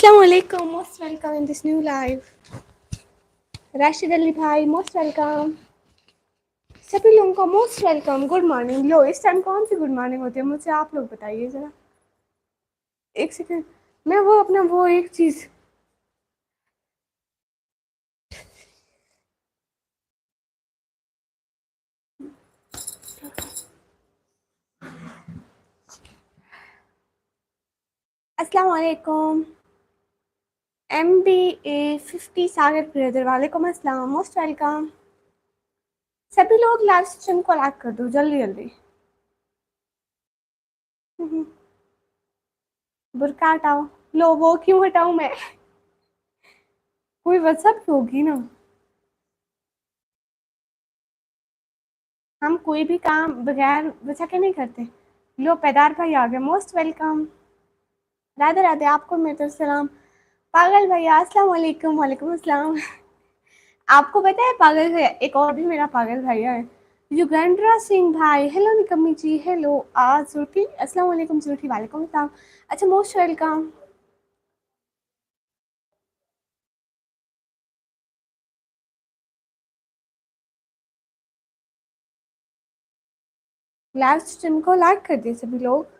Assalamu alaikum, most welcome in this new live. Rashid Ali भाई most welcome, सभी लोगों का मोस्ट वेलकम। Good morning. लो इस टाइम कौन सी गुड मॉर्निंग होती है मुझे आप लोग बताइए ज़रा। एक सेकंड, मैं वो अपना वो एक चीज़ अस्सलाम वालेकुम। MBA50 सागर ब्रदर वालेकुम अस्सलाम, मोस्ट वेलकम। सभी लोग लाइव स्ट्रीम को लाइक कर दो जल्दी जल्दी। बुरका हटाओ। लो वो क्यों हटाऊं मैं? कोई व्हाट्सअप होगी ना। हम कोई भी काम बगैर बचा के नहीं करते। लो पैदार भाई आ गए, मोस्ट वेलकम। राधे राधे, आपको मेरी तरफ सलाम। पागल भैया अस्सलाम वालेकुम। वालेकुम अस्सलाम। आपको पता है पागल भैया एक और भी मेरा पागल भैया है, युगेंद्रा सिंह भाई। हेलो निकम्मी जी, हेलो जुल्फी, अस्सलाम वालेकुम जुल्फी, वालेकुम अस्सलाम। अच्छा मोस्ट वेलकम। लाइव स्ट्रीम को लाइक कर दिए सभी लोग।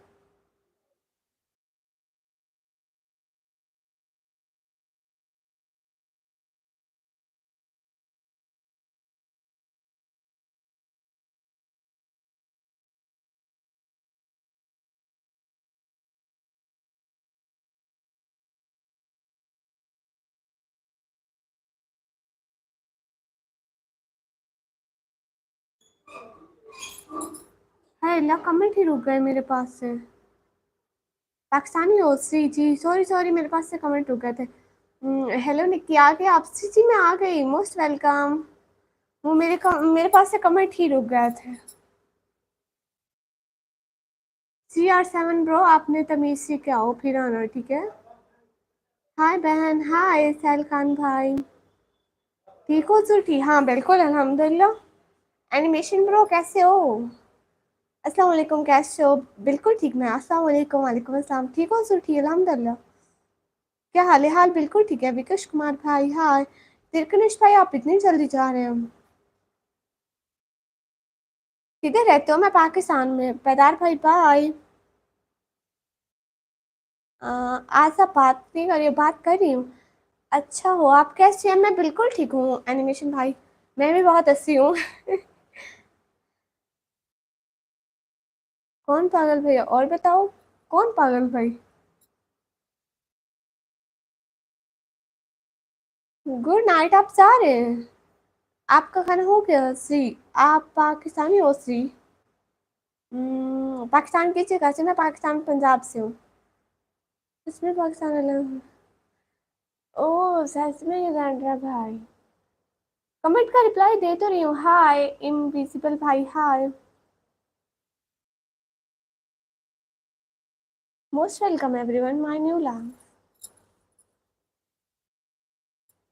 है ना, कमेंट ही रुक गए मेरे पास से। पाकिस्तानी हो सी जी, सॉरी सॉरी, मेरे पास से कमेंट रुक गए थे। हेलो निक्की आ गए आप? सी जी मैं आ गई, मोस्ट वेलकम। वो मेरे पास से कमेंट ही रुक गए थे। CR7 ब्रो, आपने तमीज से क्या हो फिर आना, ठीक है। हाय बहन, हाय सैल खान भाई, ठीक हो सुठी? हाँ बिल्कुल अल्हम्दुलिल्लाह। एनिमेशन ब्रो कैसे हो? अस्सलाम वालेकुम, कैसे हो? बिल्कुल ठीक मैं। अस्सलाम वालेकुम, वालेकुम अस्सलाम। ठीक हो सुठी? अल्हम्दुलिल्लाह। क्या हाल है? हाल बिल्कुल ठीक है। विकेश कुमार भाई हाय। तिरकनिश भाई आप इतनी जल्दी जा रहे हैं? किधर रहते हो? मैं पाकिस्तान में। पैदार भाई बाय। आज आप बात नहीं कर रही हो? बात कर रही हूँ। अच्छा हो, आप कैसे हैं? मैं बिल्कुल ठीक हूँ एनिमेशन भाई, मैं भी बहुत अच्छी हूँ। कौन पागल भैया? और बताओ कौन पागल भाई? गुड नाइट, आप जा रहे हैं? आपका खाना हो गया सी? आप पाकिस्तानी हो सी? पाकिस्तान की जगह से? मैं पाकिस्तान पंजाब से हूँ। इसमें पाकिस्तान अलग? ओह सच में युगांडा भाई। कमेंट का रिप्लाई दे तो रही हूँ। हाय इनविजिबल भाई hi, most welcome everyone my new lab.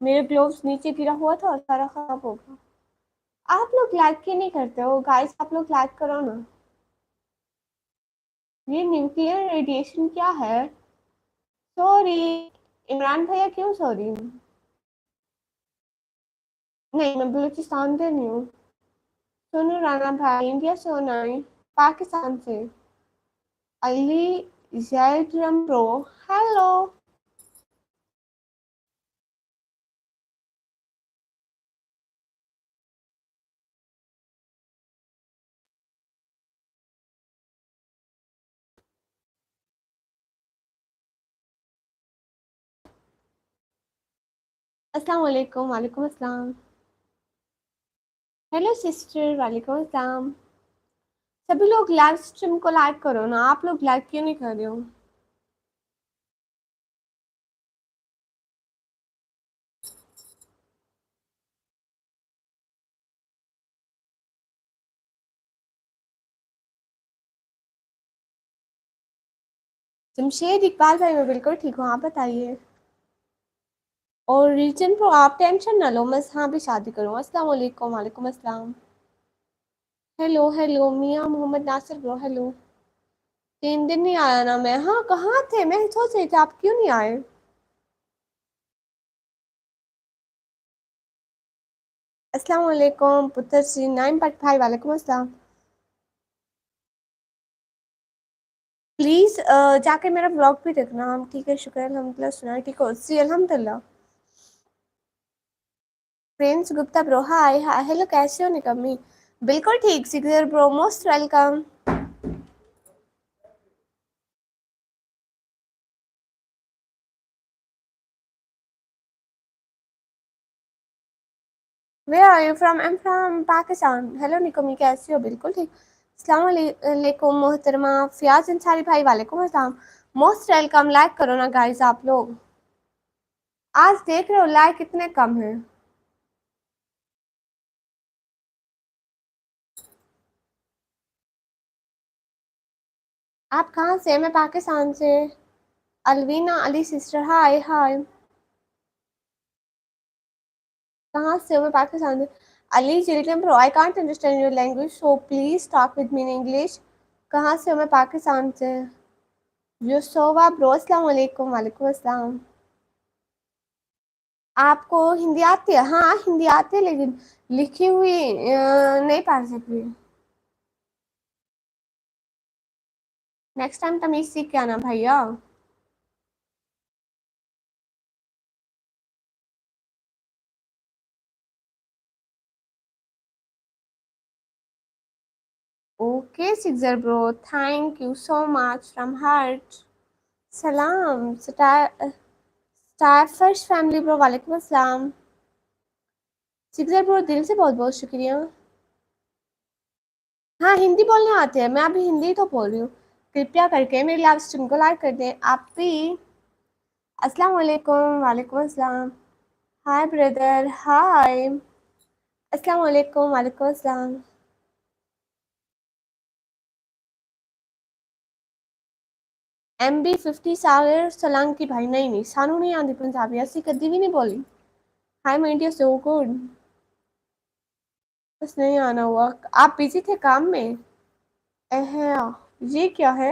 मेरे ग्लोव्स नीचे गिरा हुआ था और सारा खराब हो गया। आप लोग लाइक क्यों नहीं करते हो गाइस? आप लोग लाइक करो ना। ये न्यूक्लियर रेडिएशन क्या है? सॉरी इमरान भैया, क्यों सॉरी? नहीं मैं बलूचिस्तान से नहीं हूँ। सोनू राणा भाई इंडिया से हो नहीं, पाकिस्तान से। अली जैड्रम प्रो, हेलो। अस्सलाम वालेकुम, वालेकुम अस्सलाम। हेलो सिस्टर, वालेकुम अस्सलाम। सभी लोग लाइव स्ट्रीम को लाइक करो ना। आप लोग लाइक क्यों नहीं कर रहे हो? जमशेद इकबाल भाई मैं बिल्कुल ठीक हूँ, आप बताइए। और रीजन पर आप टेंशन ना लो, मैं यहाँ भी शादी करूँ। अस्सलाम वालेकुम, वालेकुम अस्सलाम। हेलो हेलो मियाँ मोहम्मद नासिर ब्रो, हेलो। 3 दिन नहीं आया ना मैं। हाँ कहाँ थे? मैं सोच रही थी आप क्यों नहीं आए। अस्सलाम वालेकुम पुत्र श्री नाइम पट भाई, वालेकुम अस्सलाम। प्लीज जाके मेरा ब्लॉग भी देखना। हम ठीक है, शुक्र अल्हम्दुलिल्लाह। सुना ठीक हो? जी अल्हम्दुलिल्लाह। Prince Gupta bro, hi hi, hello, कैसे हो निकम्मी? बिल्कुल ठीक सिग्नर bro, most welcome. Where are you from? I am from Pakistan. Hello निकम्मी, कैसे हो? बिल्कुल ठीक। अस्सलाम वालेकुम मोहतरमा फियाज अंसारी भाई, वालेकुम अस्सलाम, मोस्ट वेलकम। लाइक करो ना गाइस आप लोग। आज देख रहे हो लाइक कितने कम हैं। आप कहाँ से? मैं पाकिस्तान से। अलवीना अली सिस्टर, हाय हाय। कहाँ से हो? मैं पाकिस्तान से। Ali children bro, I can't understand your language so please talk with me in English. कहाँ से हो? मैं पाकिस्तान से। यूसोवा ब्रो, अस्सलाम वालेकुम, वालेकुम अस्सलाम। आपको हिंदी आती है? हाँ हिंदी आती है, लेकिन लिखी हुई नहीं पढ़ सकती। नेक्स्ट टाइम तमीज सीख के आना भैया। Okay sixer bro, thank you so much from heart. सलाम star, star first family bro, वालेकुम अस्सलाम। सिक्सर ब्रो, दिल से बहुत बहुत शुक्रिया। हाँ हिंदी बोलने आते हैं, मैं अभी हिंदी तो बोल रही हूँ। कृपया करके मेरी लाइव स्ट्रीम को लाइक कर दें आप भी। अस्सलाम वालेकुम, वालेकुम अस्सलाम। हाय ब्रदर, हाय। अस्सलाम वालेकुम, वालेकुम अस्सलाम। MB50 सागर सोलंकी भाई, नहीं नहीं सानू नहीं आती पंजाबी, ऐसी कभी भी नहीं बोली। Hi my dear, so good. बस नहीं आना हुआ। आप बिजी थे काम में? ये क्या है?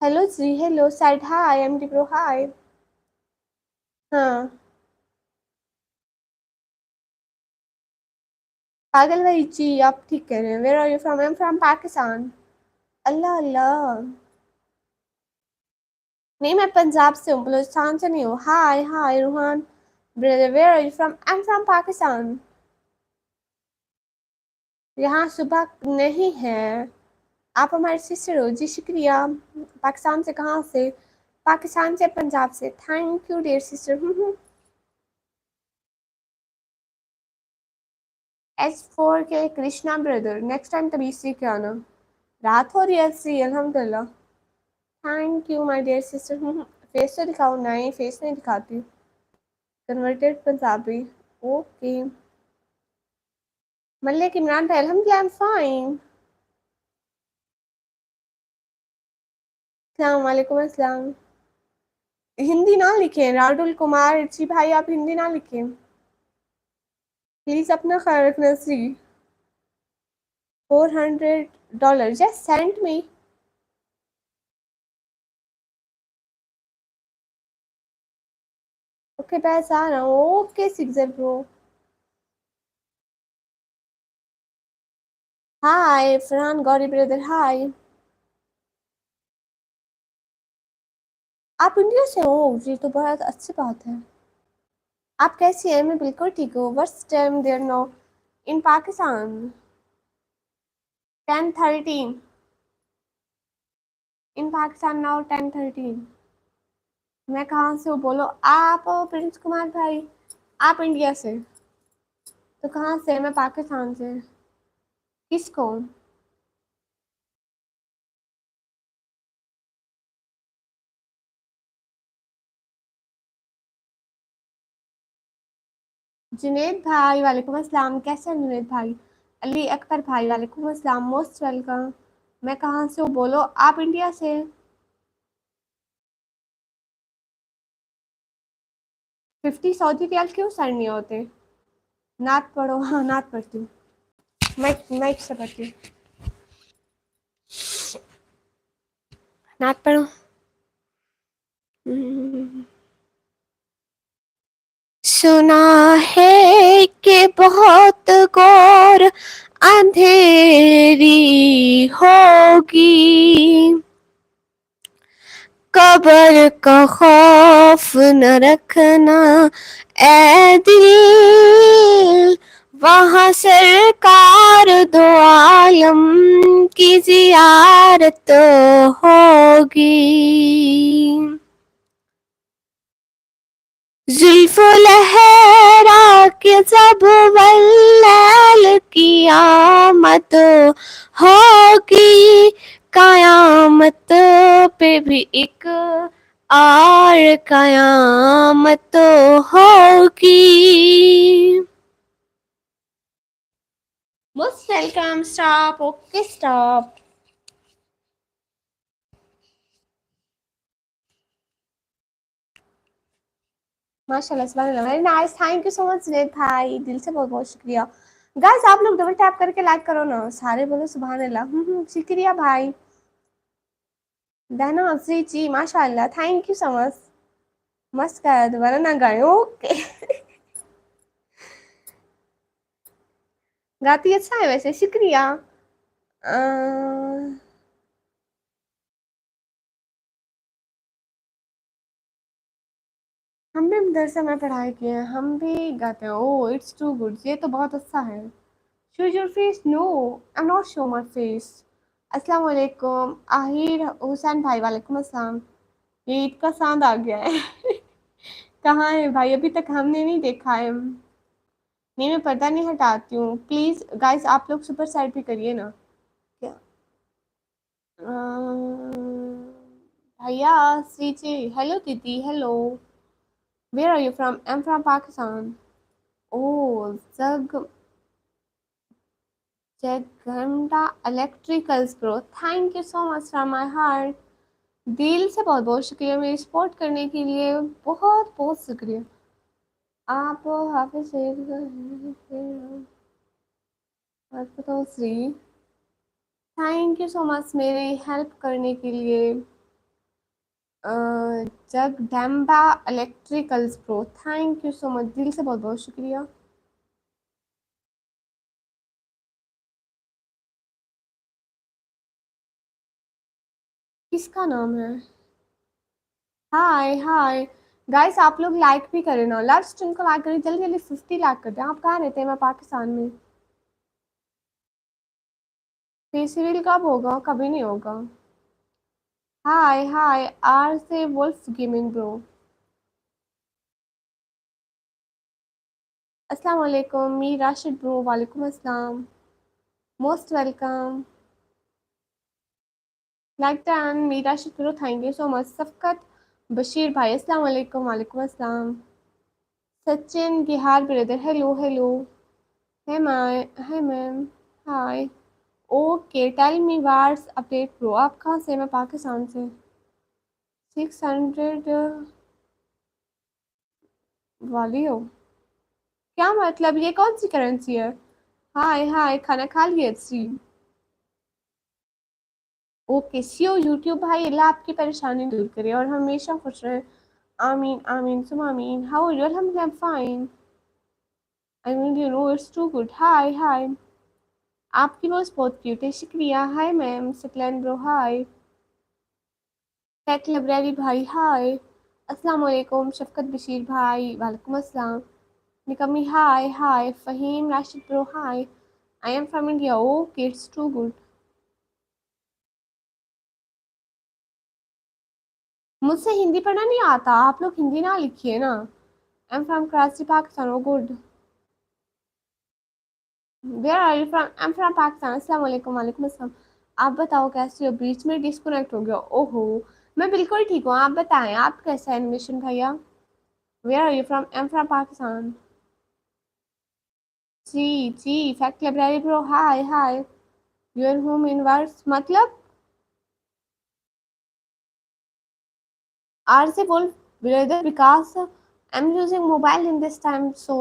हेलो जी, हेलो साइड, हाय MD ब्रो, हाय। हाँ पागल भाई जी, आप ठीक कह रहे हैं। Where are you from? I am from Pakistan. अल्लाह अल्लाह। नहीं मैं पंजाब से हूँ, बलूचिस्तान से नहीं हूँ। Hi hi Ruhan brother, where are you from? I am from Pakistan. यहाँ सुबह नहीं है। आप हमारे सिस्टर हो जी, शुक्रिया। पाकिस्तान से कहाँ से? पाकिस्तान से, पंजाब से। Thank you dear sister. S4 के कृष्णा ब्रदर, नेक्स्ट टाइम तभी सीख के आना। रात हो रही है सी, अल्हम्दुलिल्लाह। Thank you my dear sister. Face तो दिखाओ, नहीं फेस नहीं दिखाती। Converted Punjabi, okay. मलिक इमरान भाई, अल्हम्दुलिल्लाह आई एम फाइन। अस्सलाम वालेकुम अस्सलाम। हिंदी ना लिखें राहुल कुमार जी भाई, आप हिंदी ना लिखें प्लीज, अपना ख्याल रखना सी। $400, जस्ट सेंड मी। ओके पैसा आ रहा हूँ, ओके सिक्सर ब्रो। हाय फरहान गौरी ब्रदर, हाय। आप इंडिया से हो जी, तो बहुत अच्छी बात है। आप कैसी हैं? मैं बिल्कुल ठीक हूँ। What's time there now in Pakistan? 10:13 in Pakistan now, 10:13। मैं कहाँ से हूँ बोलो आप? प्रिंस कुमार भाई, आप इंडिया से? तो कहाँ से? मैं पाकिस्तान से। किसको? जुनेद भाई, वालेकुम अस्सलाम, कैसे हैं जुनेद भाई? अली अख्तर भाई, वालेकुम अस्सलाम, मोस्ट वेलकम। मैं कहाँ से हूँ बोलो आप? इंडिया से। 50 सऊदी रियाल क्यों सर नहीं होते? नात पढ़ो, हाँ नात पढ़ती हूँ। मैं से पढ़ती हूँ। नात पढ़ो। सुना है कि बहुत घोर अंधेरी होगी, कब्र का खौफ न रखना ए दिल, वहाँ सरकार दो आलम की जियारत होगी। जुल्फ़ो लहरा के जब वल्लैल क़यामत होगी, क़यामत पे भी एक और क़यामत होगी। Most welcome. Stop. Okay stop. माशाल्लाह सुभान very nice. Thank you so much Junaid भाई, दिल से बहुत बहुत शुक्रिया। गाइस आप लोग डबल टैप करके लाइक करो ना, सारे बोलो सुभान अल्लाह। शुक्रिया भाई। दहना अफरी जी माशाल्लाह, थैंक यू सो मच। मस्त गाया, दोबारा ना गाए। ओके। गाती अच्छा है वैसे, शुक्रिया। हम भी मदरसे में पढ़ाई किए हैं, हम भी गाते हैं। ओह इट्स टू गुड, ये तो बहुत अच्छा है। Show your face. No I am not show my face. अस्सलाम वालेकुम आहिर हुसैन भाई, वालेकुम अस्सलाम। ये ईद का चांद आ गया है। कहाँ है भाई, अभी तक हमने नहीं देखा है। नहीं मैं पर्दा नहीं हटाती हूँ, प्लीज गाइस आप लोग सुपर साइड भी करिए ना। क्या भैया श्री जी, हेलो दीदी, hello. Where are you from? I am from Pakistan. Oh Jagdamba electricals bro, thank you so much from my heart. दिल से बहुत बहुत शुक्रिया मेरी सपोर्ट करने के लिए, बहुत बहुत शुक्रिया। आप हाफिज बताओ Shri, thank you so much मेरी हेल्प करने के लिए। Jagdamba electricals pro, thank you so much, दिल से बहुत बहुत शुक्रिया। किसका नाम है? हाय हाय। गाइस आप लोग लाइक भी करें ना, लाइव स्ट्रीम को लाइक करें जल्दी जल्दी, 50 लाइक करते हैं। आप कहाँ रहते हैं? मैं पाकिस्तान में। फेस्टिवल कब होगा? कभी नहीं होगा। हाय हाय आर से वुल्फ गेमिंग ब्रो, अस्सलाम वालेकुम। मी राशिद ब्रो, वालेकुम अस्सलाम, मोस्ट वेलकम। लाइक डन मी Rashid bro, thank you so much. Shafqat Bashir भाई, अस्सलाम वालेकुम, वालेकुम अस्सलाम। Sachin Bihar brother, hello hello. Hey my, hey ma'am, hi. Okay tell me wars update bro, आप कहाँ से? मैं पाकिस्तान से। 600 वाली हो? क्या मतलब, ये कौन सी करेंसी है? हाय हाय, खाना खा लिए जी? ओके सीओ यूट्यूब भाई, अल्लाह आपकी परेशानी दूर करे और हमेशा खुश रहे। आमीन आमीन सुम आमीन। How are you? अल्हम्दुलिल्लाह I am fine. I mean you know it's too good. Hi hi, आपकी वॉइस बहुत क्यूट है, शुक्रिया। Hi ma'am Saqlain bro, hi. Tech library भाई, हाय। अस्सलाम वालेकुम शफकत बशीर भाई, वालेकुम अस्सलाम। निकमी hi hi. Faheem Rashid bro, hi. I am from India. Okay it's too good. मुझसे हिंदी पढ़ना नहीं आता, आप लोग हिंदी ना लिखिए ना। I am from Karachi Pakistan. Oh good. Where are you from? I am from Pakistan. अस्सलाम वालेकुम, वालेकुम अस्सलाम। आप बताओ कैसे हो? बीच में डिस्कनेक्ट हो गया। ओहो, मैं बिल्कुल ठीक हूँ, आप बताएं आप कैसे हैं? एनिमेशन भैया, where are you from? I am from Pakistan. जी जी fact library bro, hi hi. Your home in words मतलब? आर से बोल brother Vikas, I am using mobile in this time so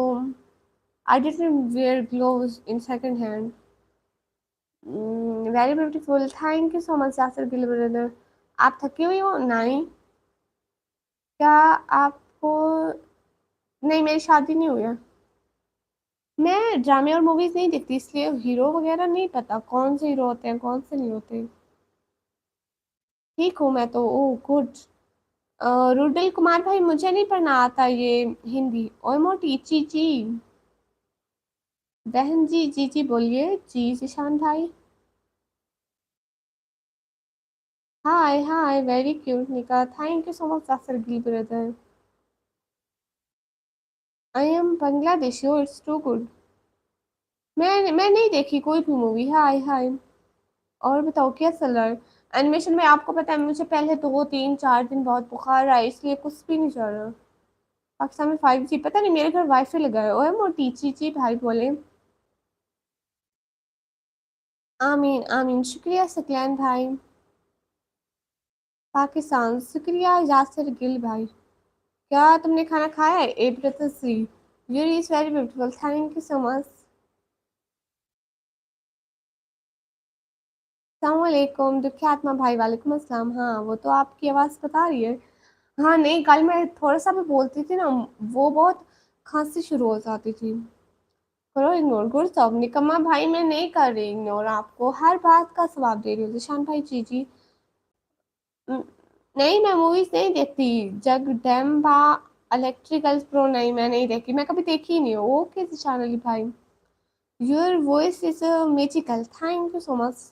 I didn't wear gloves in second hand. Very beautiful, thank you so much Yasir Gill brother. आप थके हुए हो? नहीं, क्या आपको नहीं, मेरी शादी नहीं हुई है। मैं ड्रामे और मूवीज नहीं देखती, इसलिए हीरो वगैरह नहीं पता कौन से हीरो होते हैं कौन से नहीं होते। ठीक हूँ मैं तो, ओ गुड। रुडल कुमार भाई, मुझे नहीं पढ़ना आता ये हिंदी। ओए मोटी चीची। बहन जी, जी जी बोलिए जी जिशान भाई। हाय हाय, वेरी क्यूट निका, thank you so much Jafar Gill brother. I am Bangladeshi, oh it's too good. मैं नहीं देखी कोई भी मूवी। हाय हाय। और बताओ क्या चल रहा है। एनिमेशन में आपको पता है मुझे पहले 2 3 4 दिन बहुत बुखार आया, इसलिए कुछ भी नहीं चल रहा। पाकिस्तान में 5G पता नहीं, मेरे घर वाईफाई लगा है। ओए मोटी चीची भाई बोले। आमीन आमीन, शुक्रिया सकलैन भाई। पाकिस्तान, शुक्रिया यासिर गिल भाई। क्या तुमने खाना खाया है? ए ब्रदर सी, your is very beautiful, thank you so much. सलामकुम दुखी आत्मा भाई, वालेकुम अस्सलाम। हाँ वो तो आपकी आवाज़ बता रही है। हाँ नहीं, कल मैं थोड़ा सा भी बोलती थी ना, वो बहुत खांसी शुरू हो जाती थी। करो इग्नोर, गुड जॉब निकम्मा भाई, मैं नहीं कर रही इग्नोर, आपको हर बात का जवाब दे रही हूँ जिशान भाई। जी जी। न- नहीं, मैं मूवीज नहीं देखती। जगदम्बा इलेक्ट्रिकल प्रो, नहीं मैं नहीं देखी, मैं कभी देखी ही नहीं हूँ। ओके जिशान अली भाई, your voice is magical, thank you so much.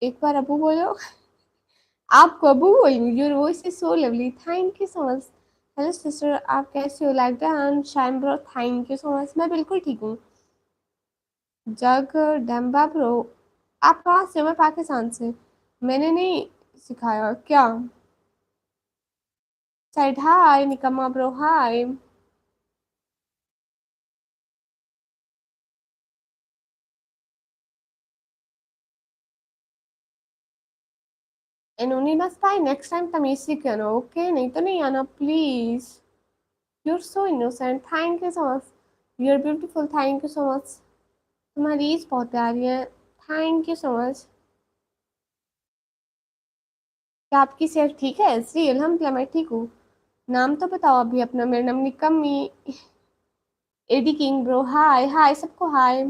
एक बार अबू बोलो। आपको अबू बोलूँ? Your voice is so lovely, thank you so much. Hello sister, आप कैसे हो? Like that shine bro, thank you so much, मैं बिल्कुल ठीक हूँ। जगदम्बा ब्रो, आप कहाँ से हो? मैं पाकिस्तान से। मैंने नहीं सिखाया क्या? साइड हाय निकम्मा ब्रो, हाय। एनोनिमस भाई, नेक्स्ट टाइम तमीज से करो ओके, नहीं तो नहीं आना please. You're so innocent, thank you so much. You're beautiful, thank you so much. तुम्हारी रील्स बहुत प्यारी है, थैंक यू सो मच। क्या आपकी सेहत ठीक है? जी अल्हम्दुलिल्लाह मैं ठीक हूँ। नाम तो बताओ अभी अपना। मेरा नाम निकम्मी। एडी किंग ब्रो, हाय हाय सबको हाय।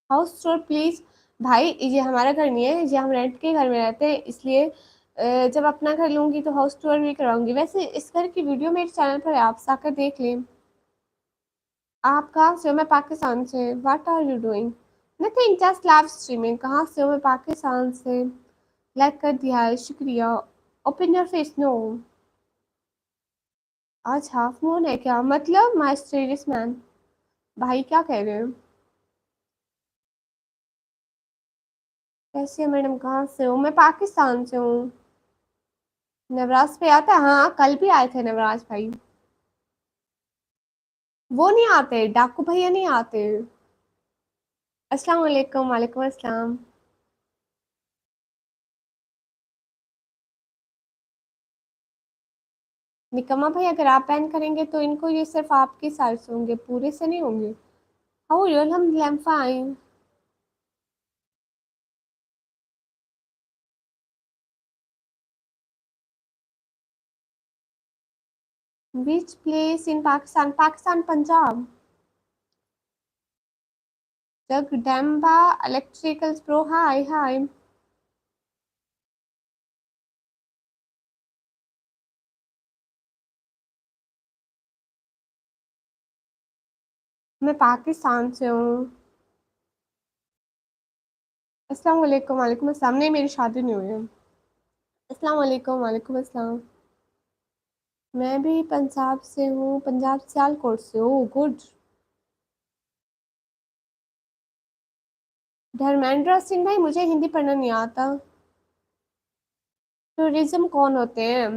House tour please. भाई ये हमारा घर नहीं है, ये हम रेंट के घर में रहते हैं, इसलिए जब अपना घर लूंगी तो हाउस टूर भी कराऊंगी। वैसे इस घर की वीडियो मेरे चैनल पर है, आप जाकर देख लें। आप कहाँ से हो? मैं पाकिस्तान से। What are you doing? Nothing, just live streaming. कहाँ से हो? मैं पाकिस्तान से। लाइक कर दिया है, शुक्रिया। Open your face, no. आज हाफ मून है क्या? मतलब माई स्टेरियस मैन। भाई क्या कह रहे हो? कैसे हो मैडम, कहाँ से हो? मैं पाकिस्तान से हूँ। नवराज पे आता है? हाँ कल भी आए थे नवराज भाई। वो नहीं आते, डाकू भैया नहीं आते। अस्सलाम वालेकुम, वालेकुम अस्सलाम। निकम्मा भाई, अगर आप बैन करेंगे तो इनको ये सिर्फ आपके साइड से होंगे, पूरे से नहीं होंगे। How are you? हम fine. Which place in Pakistan? Pakistan Punjab. Jagdamba electricals pro, hi hi. मैं पाकिस्तान से हूँ। अस्सलाम वालेकुम, वालेकुम अस्सलाम। नहीं मेरी शादी नहीं हुई है। अस्सलाम वालेकुम, वालेकुम अस्सलाम। मैं भी पंजाब से हूँ, पंजाब सियालकोट से। ओ गुड। धर्मेंद्र सिंह भाई, मुझे हिंदी पढ़ना नहीं आता। टूरिज्म कौन होते हैं?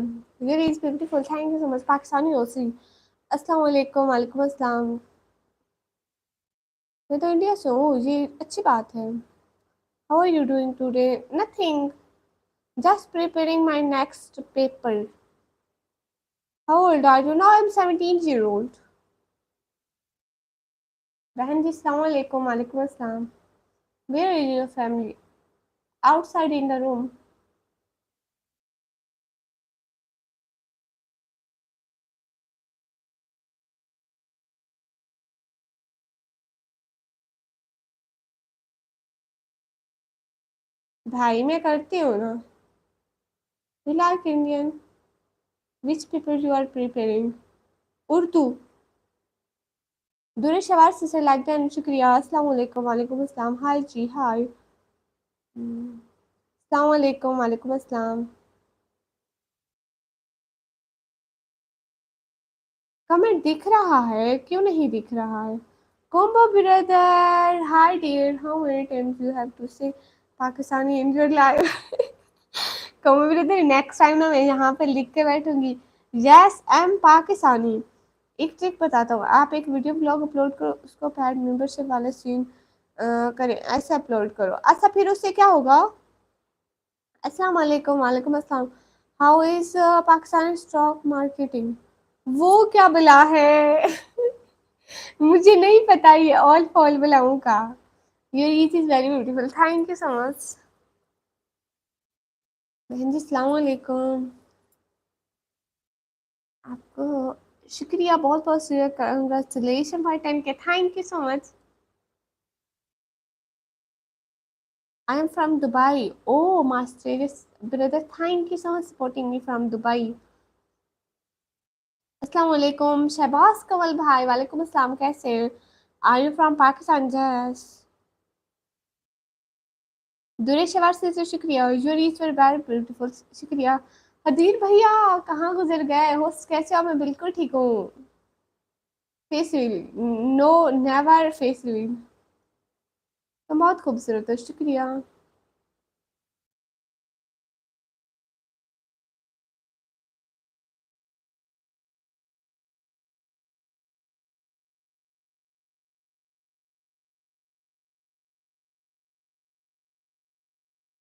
Very is beautiful, thank you so much. Pakistani हो सी। अस्सलाम वालेकुम, वालेकुम अस्सलाम। मैं तो इंडिया से हूँ, ये अच्छी बात है। How are you doing today? Nothing, just preparing my next paper. How old are you? Now I am 17 year old। बहन जी अस्सलाम वालेकुम, वालेकुम अस्सलाम। Where is your family? Outside in the room. भाई मैं करती हूँ ना। You like Indian, which paper you are preparing? Urdu. Durre शवार से लाइक देन, शुक्रिया। अस्सलाम वालेकुम। वालेकुम अस्सलाम। हाय जी, हाय। अस्सलाम वालेकुम। वालेकुम अस्सलाम। कमेंट दिख रहा है, क्यों नहीं दिख रहा है? Combo brother, hi dear, how many times you have to say Pakistani in your life? Combo brother, next time ना मैं यहाँ पे लिख के बैठूंगी, यस आई एम पाकिस्तानी। एक ट्रिक बताता हूँ, आप एक वीडियो ब्लॉग अपलोड करो, उसको पैड मेंबरशिप वाले सीन करें, ऐसे अपलोड करो। अच्छा, फिर उससे क्या होगा? अस्सलाम वालेकुम। वालेकुम अस्सलाम। How is Pakistan stock marketing? वो क्या बला है? मुझे नहीं पता ये ऑल फॉल बलाऊं का। Your each is very beautiful, thank you so much. बहन जी अस्सलाम वालेकुम। आपको शुक्रिया, बहुत बहुत शुक्रिया, congratulation for 10 K, thank you so much. I am from Dubai. Oh master brother, thank you so much supporting me from Dubai. अस्सलाम वालेकुम शहबाज कंवल भाई, वालेकुम अस्सलाम, कैसे? Are you from Pakistan? जस दुरे शवार से शुक्रिया, your each were very beautiful, शुक्रिया। हदीर भैया कहाँ गुजर गए? होस्ट कैसे हो? मैं बिल्कुल ठीक हूँ। Face reveal? No, never face reveal. तुम बहुत खूबसूरत हो, शुक्रिया।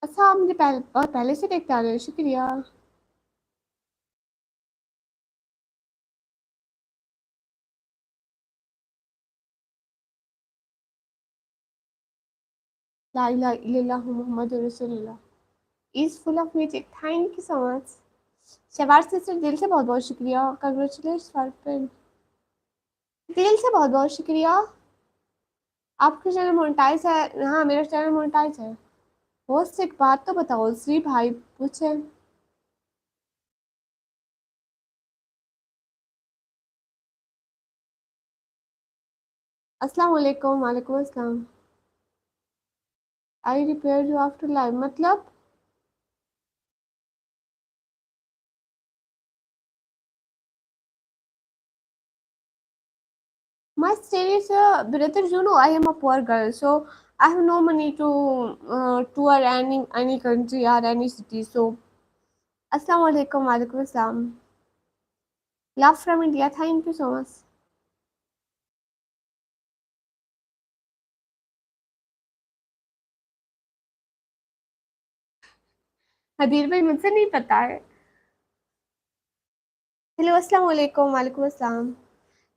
अच्छा, आप मुझे बहुत पहले से देखते आ रहे हो, शुक्रिया। ला इलाहा इल्लल्लाह मुहम्मद रसूलुल्लाह is full of music, thank you so much. Shahbaz sister, दिल से बहुत बहुत शुक्रिया, कंग्रेचुलेशन फॉर फ्रेंड, दिल से बहुत बहुत शुक्रिया। आपका चैनल मोनेटाइज है? हाँ, मेरा चैनल मोनेटाइज है। होस्ट एक बात तो बताओ, श्री भाई पूछे। अस्सलाम वालेकुम। वालेकुम अस्सलाम। आई रिपेयर यू आफ्टर लाइव मतलब? My story is, brother, you know, I am a poor girl, so I have no money to tour any country or any city. So, Assalamu alaikum, walaikum assalam. Love from India. Thank you so much. हदीर भाई, मुझसे नहीं पता है। Hello, अस्सलाम वालेकुम, वालेकुम अस्सलाम।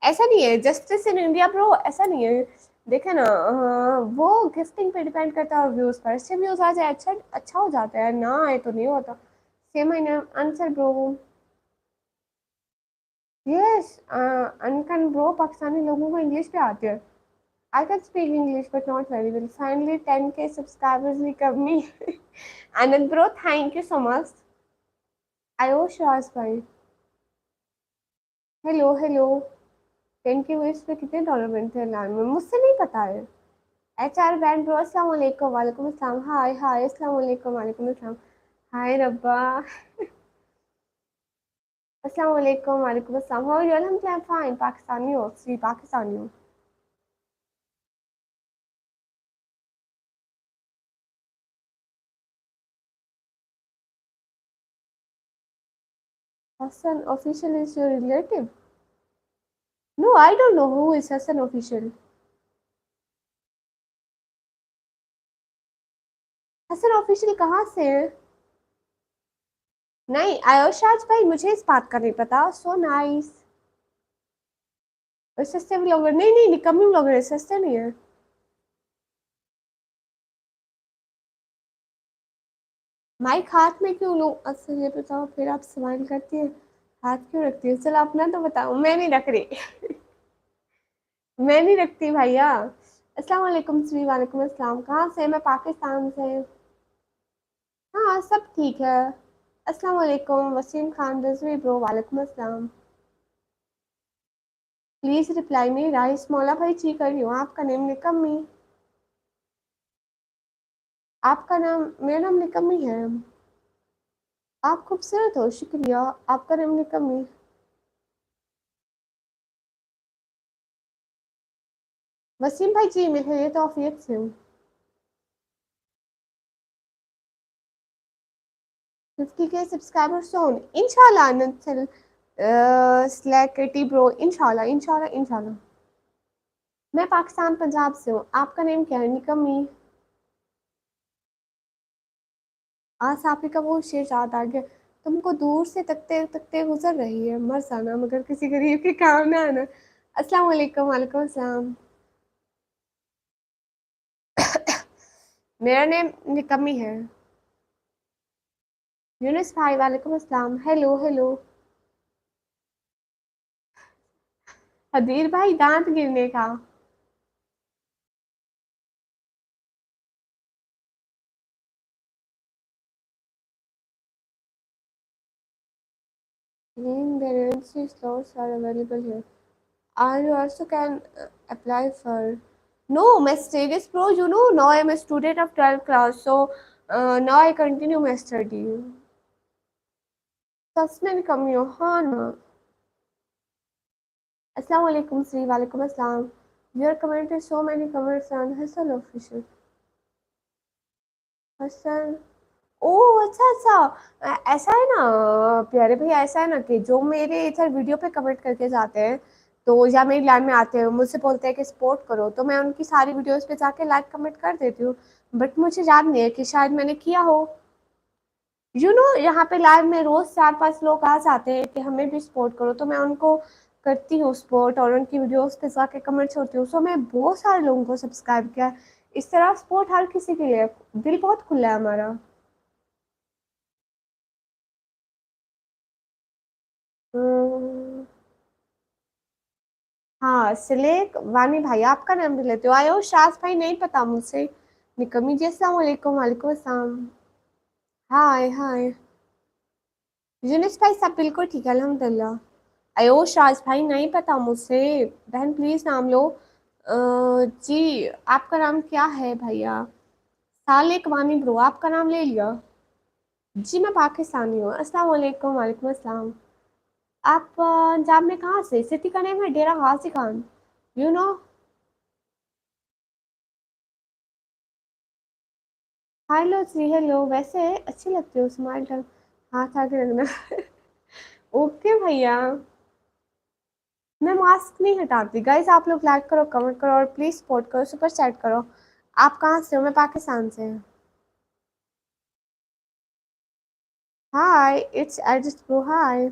ऐसा नहीं है जस्टिस इन इंडिया ब्रो, ऐसा नहीं है। देखे ना, वो गिफ्टिंग पे डिपेंड करता है, व्यूज पर। अच्छे व्यूज आ जाए, अच्छा अच्छा हो जाता है, ना आए तो नहीं होता। Same answer bro. यस, अनकन ब्रो, पाकिस्तानी लोगों को इंग्लिश पे आती है। I can speak English but not very well. Finally 10 के सब्सक्राइबर्स भी कमी। Anand bro, thank you so much. Ayush Raj भाई, हेलो हेलो। 10 के व्यूज पे कितने डॉलर बनते हैं लाइन में? मुझसे नहीं पता है। एच आर बैंड ब्रो, अस्सलाम वालेकुम। वालेकुम अस्सलाम। हाय हाय, अस्सलाम वालेकुम। वालेकुम अस्सलाम। हाय रब्बा। अस्सलाम वालेकुम। वालेकुम अस्सलाम। How are you? अल्हम्दुलिल्लाह फाइन। पाकिस्तानी हो? सी पाकिस्तानी हो? Hasan official is your relative? No, I don't know who is Hasan official. Hasan official कहाँ से है? नहीं आयोशाज भाई, मुझे इस बात का नहीं पता। So nice. और सस्ते ब्लॉगर? नहीं नहीं, निकम्मी ब्लॉगर है, सस्ते नहीं है। माइक हाथ में क्यों लूं? अच्छा ये बताओ, फिर आप स्माइल करती है, हाथ क्यों रखती है? चलो अपना तो बताओ। मैं नहीं रख रही। मैं नहीं रखती भैया। अस्सलाम वालेकुम श्री, वालेकुम अस्सलाम। कहाँ से? मैं पाकिस्तान से। हाँ सब ठीक है। अस्सलाम वालेकुम वसीम खान रिजवी ब्रो, वालेकुम अस्सलाम। प्लीज रिप्लाई मी राइस मौला भाई ची कर रही हूँ। आपका नेम निकम्मी। आपका नाम, मेरा नाम निकम्मी है। आप खूबसूरत हो, शुक्रिया। आपका नाम निकम्मी। वसीम भाई जी मैं खैरियत ऑफियत से हूँ। 50K सब्सक्राइबर सोन इंशाल्लाह नंसल स्लैकटी ब्रो, इंशाल्लाह इंशाल्लाह इंशाल्लाह। मैं पाकिस्तान पंजाब से हूँ। आपका नेम क्या है निकम्मी? आसाफी का वो शेर याद आ गया। तुमको दूर से तकते तकते गुजर रही है, मर जाना मगर किसी गरीब के काम ना आना। अस्सलाम वालेकुम। वालेकुम अस्सलाम। मेरा नेम निकम्मी है। यूनुस भाई वालेकुम अस्सलाम। Hello hello. हदीर भाई दांत गिरने का। Vacancy slots are available here. Are you also can apply for? No, my status pro. You know, now I'm a student of 12th class, so now I continue my study. सच में कमी हो, हाँ ना। Assalamu alaikum Sri, walaikum assalam. Your commented so many comments on Hassan official. Hasan. ओह अच्छा अच्छा। ऐसा है ना प्यारे भैया, ऐसा है ना कि जो मेरे इधर वीडियो पे कमेंट करके जाते हैं तो या मेरी लाइन में आते हैं, मुझसे बोलते हैं कि सपोर्ट करो, तो मैं उनकी सारी वीडियोस पे जाके लाइक कमेंट कर देती हूँ। बट मुझे याद नहीं है कि शायद मैंने किया हो। यहाँ पे लाइव में रोज 4-5 लोग आ जाते हैं कि हमें भी सपोर्ट करो, तो मैं उनको करती हूँ सपोर्ट और उनकी वीडियोस पे जाके कमेंट छोड़ती हूँ। सो मैं बहुत सारे लोगों को सब्सक्राइब किया। इस तरह सपोर्ट हर किसी के लिए, दिल बहुत खुला है हमारा। हम्म, हाँ सिलेक वानी भाई आपका नाम भी लेते हो। आयो शाज भाई नहीं पता मुझसे। निकमी जी अस्सलाम वालेकुम। वालेकुम अस्सलाम। हाय हाय। यूनिस भाई सब बिल्कुल ठीक है अल्हम्दुलिल्लाह। आयो शाज भाई नहीं पता मुझसे। बहन प्लीज नाम लो। जी आपका नाम क्या है भैया? सालेक वानी ब्रो आपका नाम ले लिया। जी मैं पाकिस्तानी हूँ। अस्सलाम वालेकुम। वालेकुम अस्सलाम। आप पंजाब में कहाँ से? सिटी का नेम है Dera Ghazi Khan. You know. Hello जी हेलो। वैसे अच्छी लगती हो, स्माइल कर, हाथ आगे रखना। ओके भैया। मैं मास्क नहीं हटाती। गाइस आप लोग लाइक करो, कमेंट करो और प्लीज सपोर्ट करो, सुपर चैट करो। आप कहाँ से हो? मैं पाकिस्तान से हूँ। हाय it's edit bro, hi.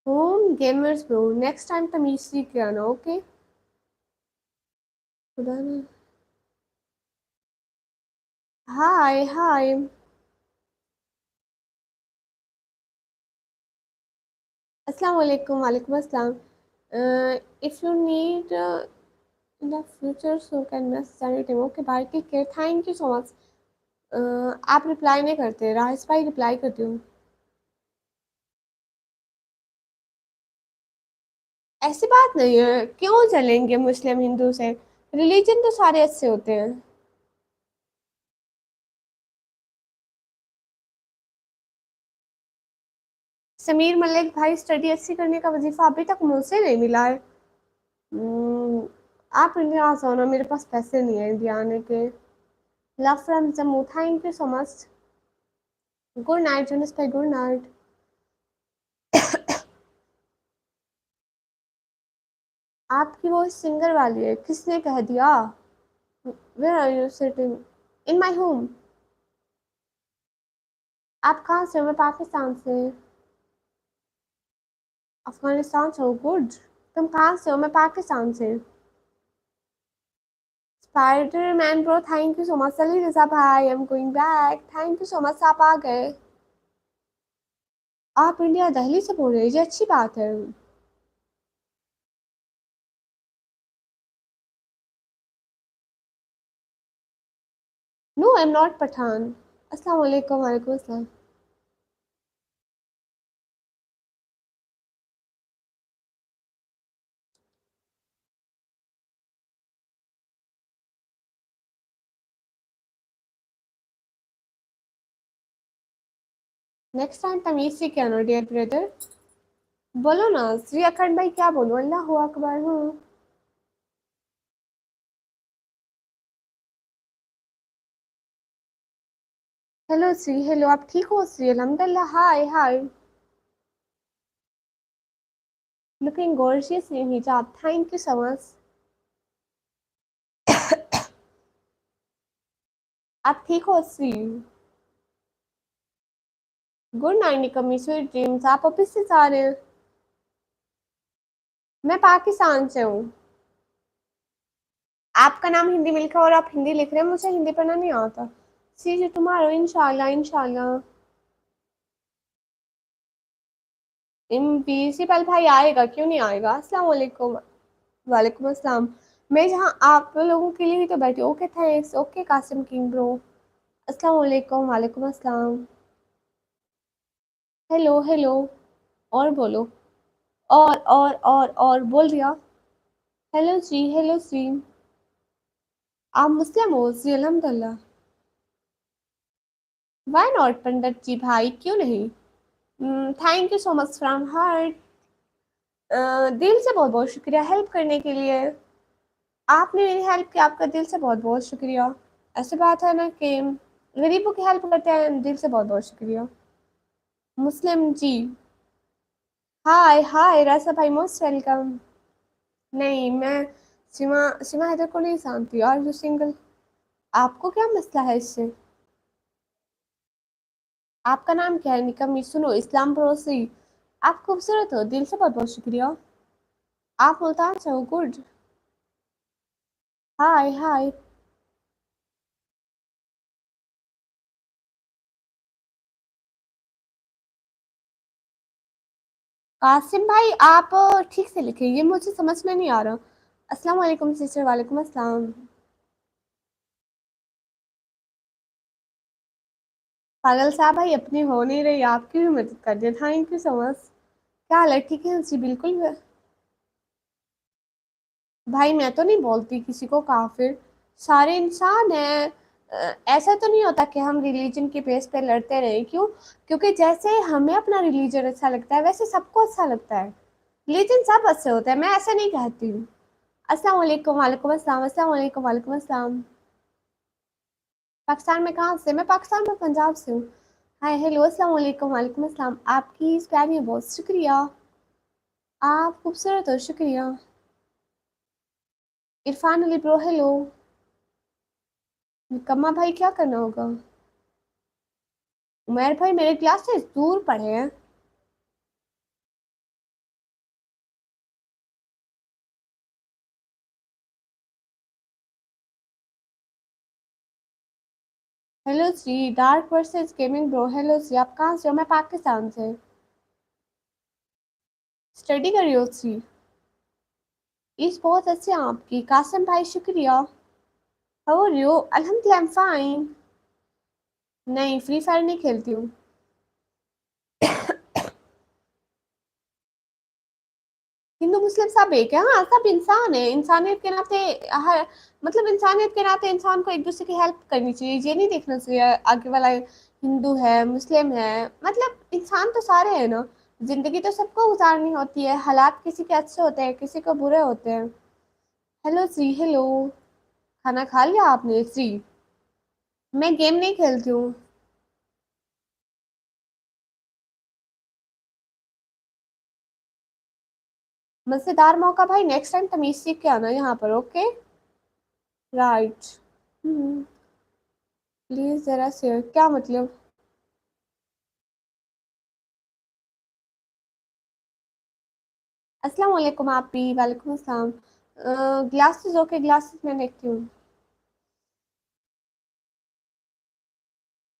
Home gamers bro, next time तमीज सीख के आना, ओके। खुदा ने। हाय हाय। अस्सलाम वालेकुम। वालेकुम अस्सलाम। If you need in the future so can message any time, okay bye take care, thank you so much. आप रिप्लाई नहीं करते, राहिस भाई रिप्लाई करती हूँ। ऐसी बात नहीं है, क्यों चलेंगे मुस्लिम हिंदू से? रिलीजन तो सारे अच्छे होते हैं। समीर मलिक भाई स्टडी अच्छी करने का वजीफा अभी तक मुझसे नहीं मिला है। हम्म, आप इंडिया आ जाओ ना, मेरे पास पैसे नहीं है इंडिया आने के। Love from Jammu, thank you so much. Good night जुनस भाई, गुड नाइट। आपकी वो सिंगर वाली है, किसने कह दिया? Where are you sitting? In my home. आप कहाँ से हो? मैं पाकिस्तान से। अफगानिस्तान से हो, गुड। तुम कहाँ से हो? मैं पाकिस्तान से। Spider man bro, thank you so much. Ali Raza भाई I am going back, thank you so much, आप आ गए। आप इंडिया दिल्ली से बोल रहे हैं, ये अच्छी बात है। I am not Pathan. अस्सलाम वालेकुम। वालेकुम अस्सलाम। नेक्स्ट टाइम तमीज से क्या नो डियर ब्रदर। बोलो ना श्री अखंड भाई, क्या बोलो? अल्लाह अकबर हूँ। हेलो श्री, हेलो, आप ठीक हो श्री? अल्हम्दुलिल्लाह। हाय हाय। लुकिंग गॉर्जियस इन हिजाब, थैंक यू सो मच। आप ठीक हो श्री? गुड नाइट निकम्मी, स्वीट ड्रीम्स। आप ऑफिस से जा रहे हैं? मैं पाकिस्तान से हूँ। आपका नाम हिंदी में लिखा और आप हिंदी लिख रहे हैं, मुझे हिंदी पढ़ना नहीं आता। सी जी तुम्हारा इंशाल्लाह इंशाल्लाह। प्रिंसिपल भाई आएगा, क्यों नहीं आएगा? अस्सलाम वालेकुम। वालेकुम अस्सलाम। मैं जहाँ आप लोगों के लिए ही तो बैठी हूँ। Okay thanks. Okay Qasim king bro. अस्सलाम वालेकुम। वालेकुम अस्सलाम। Hello hello. और बोलो। और बोल दिया। हेलो जी, हेलो जी। आप मुस्लिम हो जी? अल्हम्दुलिल्लाह। वाई नॉट पंडित जी भाई, क्यों नहीं? Thank you so much from heart. दिल से बहुत बहुत शुक्रिया हेल्प करने के लिए। आपने मेरी हेल्प की, आपका दिल से बहुत बहुत शुक्रिया। ऐसी बात है ना कि गरीबों की हेल्प करते हैं, दिल से बहुत बहुत शुक्रिया। मुस्लिम जी। हाय हाय रासा भाई, मोस्ट वेलकम। नहीं, मैं सीमा सीमा हैदर को नहीं जानती। Are you single? आपको क्या मसला है इससे? आपका नाम क्या है? निकम्मी, सुनो इस्लाम पड़ोसी। आप खूबसूरत हो, दिल से बहुत बहुत शुक्रिया। आप मुल्तान से हो? गुड। हाय हाय। कासिम भाई, आप ठीक से लिखे, ये मुझे समझ में नहीं आ रहा। अस्सलाम वालेकुम सिस्टर। वालेकुम अस्सलाम। पागल साहब भाई, अपनी हो नहीं रही, आपकी भी मदद कर दिया, थैंक यू सो मच। क्या हाल है? ठीक है जी, बिल्कुल। भाई मैं तो नहीं बोलती किसी को काफिर। सारे इंसान हैं। ऐसा तो नहीं होता कि हम रिलीजन के बेस पे लड़ते रहे, क्यों? क्योंकि जैसे हमें अपना रिलीजन अच्छा लगता है, वैसे सबको अच्छा लगता है। रिलीजन सब अच्छे होते हैं, मैं ऐसा नहीं कहती हूँ। अस्सलाम वालेकुम। वालेकुम अस्सलाम। अस्सलाम वालेकुम। वालेकुम अस्सलाम। पाकिस्तान में कहाँ से? मैं पाकिस्तान में पंजाब से हूँ। Hi hello. अस्सलाम वालेकुम। वालेकुम अस्सलाम। आपकी इस प्यार में बहुत शुक्रिया। आप खूबसूरत हो, शुक्रिया। Irfan Ali bro, hello. कम्मा भाई, क्या करना होगा? उमर भाई, मेरे क्लासेस दूर पड़े हैं। हेलो जी। Dark versus gaming bro, hello जी। आप कहाँ से हो? मैं पाकिस्तान से। स्टडी कर रही हो जी? इस बहुत अच्छी है आपकी। कासिम भाई, शुक्रिया। How are you? अल्हम्दुलिल्लाह, आई एम फाइन। नहीं, फ्री फायर नहीं खेलती हूँ। हिंदू मुस्लिम सब एक है, हाँ सब इंसान है। इंसानियत के नाते हर, मतलब इंसानियत के नाते इंसान को एक दूसरे की हेल्प करनी चाहिए। ये नहीं देखना चाहिए आगे वाला हिंदू है मुस्लिम है, मतलब इंसान तो सारे हैं ना। जिंदगी तो सबको गुजारनी होती है, हालात किसी के अच्छे होते हैं, किसी के बुरे होते हैं। हेलो जी, हेलो। खाना खा लिया आपने जी? मैं गेम नहीं खेलती हूँ। मजेदार मौका भाई, नेक्स्ट टाइम तमीज सीख के आना यहाँ पर, ओके? राइट। प्लीज जरा से क्या मतलब? अस्सलाम वालेकुम। आप भी? वालेकुम अस्सलाम। ग्लासेस, ओके ग्लासेस मैं देखती हूँ।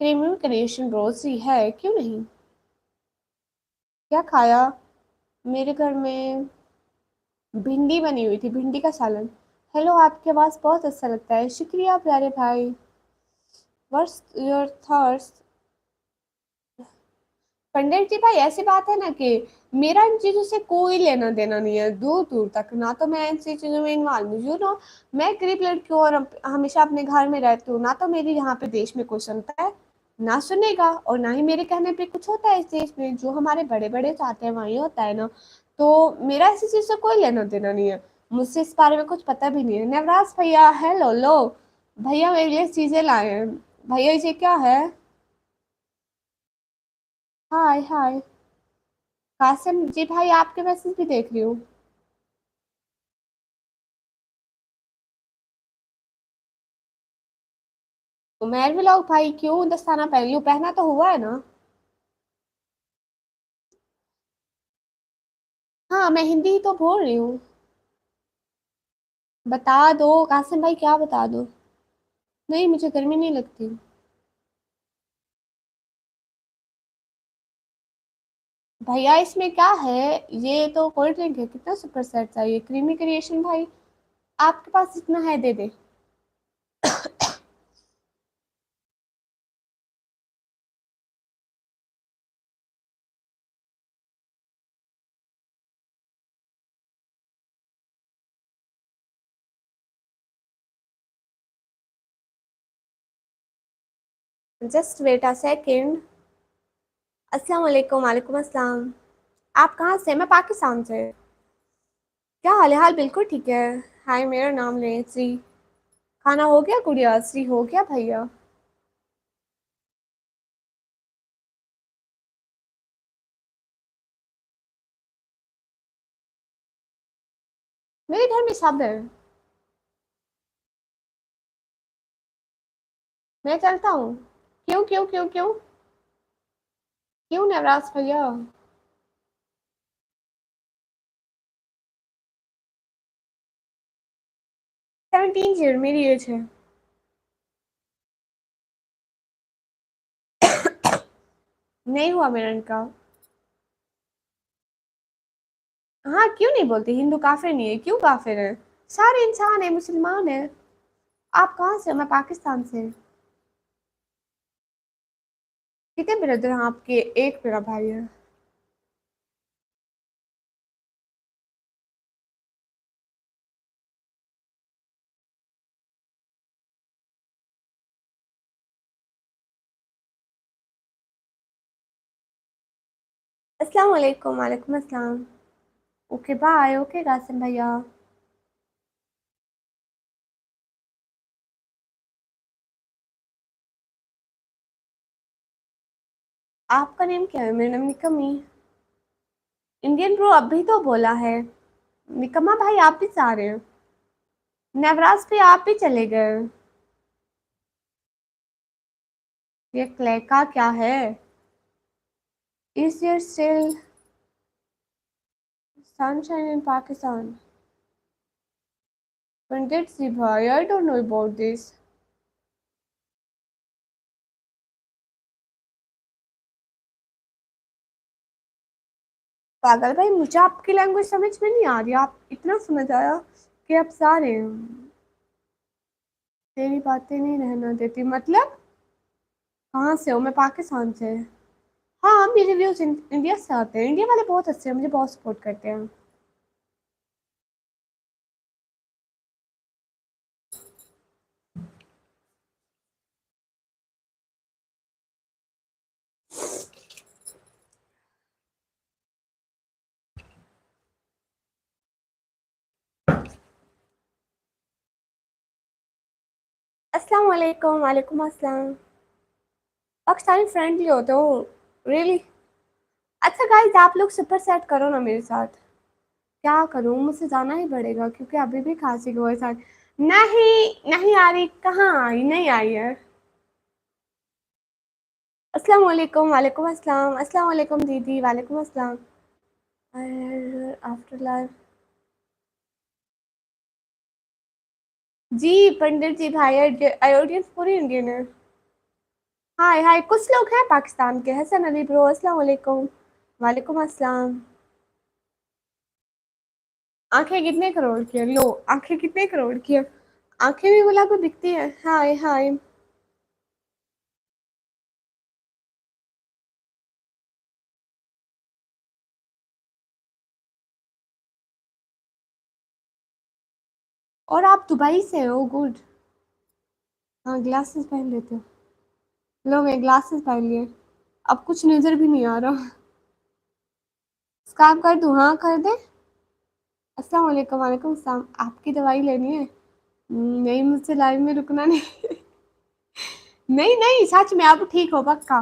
प्रीमियम क्रिएशन रोजी है, क्यों नहीं? क्या खाया? मेरे घर में भिंडी बनी हुई थी, भिंडी का सालन। हेलो, आपकी आवाज़ बहुत अच्छा लगता है, शुक्रिया प्यारे भाई। What's your thoughts? Pandit ji भाई, ऐसी बात है ना कि मेरा इन चीजों से कोई लेना देना नहीं है, दूर दूर तक। ना तो मैं ऐसी चीजों में इन्वॉल्व हूँ, यू नो। मैं गरीब लड़की हूँ और हमेशा अपने घर में रहती हूँ। ना तो मेरी यहाँ पे देश में कोई सुनता है, ना सुनेगा, और ना ही मेरे कहने पे कुछ होता है इस देश में। जो हमारे बड़े बड़े चाहते हैं वही होता है ना। तो मेरा ऐसी चीज से कोई लेना देना नहीं है। मुझसे इस बारे में कुछ पता भी नहीं है। नवराज भैया, हेलो लो। भैया मेरे लिए चीजें लाए हैं। भैया ये क्या है? हाय हाय। कासिम जी भाई, आपके मैसेज भी देख रही हूँ। उमेर व्लॉग भाई, क्यों दस्ताना पहन लियो? पहना तो हुआ है ना। हाँ, मैं हिंदी ही तो बोल रही हूँ। बता दो कासिम भाई, क्या बता दो? नहीं, मुझे गर्मी नहीं लगती। भैया इसमें क्या है? ये तो कोल्ड ड्रिंक है। कितना सुपर सेट चाहिए? क्रीमी क्रिएशन भाई, आपके पास इतना है, दे दे। Just wait a second. अस्सलाम वालेकुम। वालेकुम अस्सलाम। आप कहाँ से? मैं पाकिस्तान से। क्या हाल है? हाल बिल्कुल ठीक है। हाय, मेरा नाम ले श्री। खाना हो गया गुड़िया? श्री हो गया भैया? मेरे घर में सब है। मैं चलता हूँ। क्यों क्यों क्यों क्यों? क्यों नवराज भैया? 17 ईयर मेरी एज है। नहीं हुआ मेरा इनका। हाँ, क्यों नहीं बोलती? हिंदू काफिर नहीं है? क्यों काफिर है? सारे इंसान है, मुसलमान है। आप कहाँ से हो? मैं पाकिस्तान से। कितने ब्रदर हैं आपके? एक मेरा भाई है। अस्सलाम वालेकुम। वालेकुम अस्सलाम। Okay bye. ओके कासिम भैया। आपका नेम क्या है? मेरा नाम निकमी। इंडियन ब्रो अभी तो बोला है। निकम्मा भाई, आप भी जा रहे हैं? नवराज पे आप भी चले गए? ये क्ले का क्या है? Is there still sunshine in Pakistan? Pandit ji भाई, I don't know about this. पागल भाई, मुझे आपकी लैंग्वेज समझ में नहीं आ रही। आप इतना समझ आया कि आप सारे हैं। तेरी बातें नहीं रहना देती मतलब? कहाँ से हो? मैं पाकिस्तान से। हाँ, मेरे व्यूज इंडिया से आते हैं। इंडिया वाले बहुत अच्छे हैं, मुझे बहुत सपोर्ट करते हैं। अस्सलाम वालेकुम। वालेकुम अस्सलाम। पाकिस्तानी फ्रेंडली होते हो? रियली? अच्छा गाइस, आप लोग सुपर सेट करो ना मेरे साथ। क्या करूं? मुझसे जाना ही पड़ेगा क्योंकि अभी भी खांसी की वजह से। नहीं नहीं आ रही। कहाँ आई? नहीं आई है। अस्सलाम वालेकुम। वालेकुम अस्सलाम। अस्सलाम वालेकुम दीदी। वालेकुम अस्सलाम। After life. जी पंडित जी भाई, ऑडियंस पूरी इंडियन है। हाय हाय, कुछ लोग हैं पाकिस्तान के। हसन अली ब्रो, अस्सलाम वालेकुम। वालेकुम अस्सलाम। आंखें कितने करोड़ की है? लो, आंखें कितने करोड़ की है? आंखें भी गुलाब को दिखती है। हाय हाय। और आप दुबई से हो? गुड। हाँ, ग्लासेस पहन लेते हो। लो, मैं ग्लासेस पहन लिए। अब कुछ नजर भी नहीं आ रहा। काम कर दूँ? हाँ, कर दे। अस्सलाम वालेकुम। वालेकुम अस्सलाम। आपकी दवाई लेनी है? नहीं, मुझसे लाइव में रुकना नहीं। नहीं नहीं, सच में आप ठीक हो पक्का?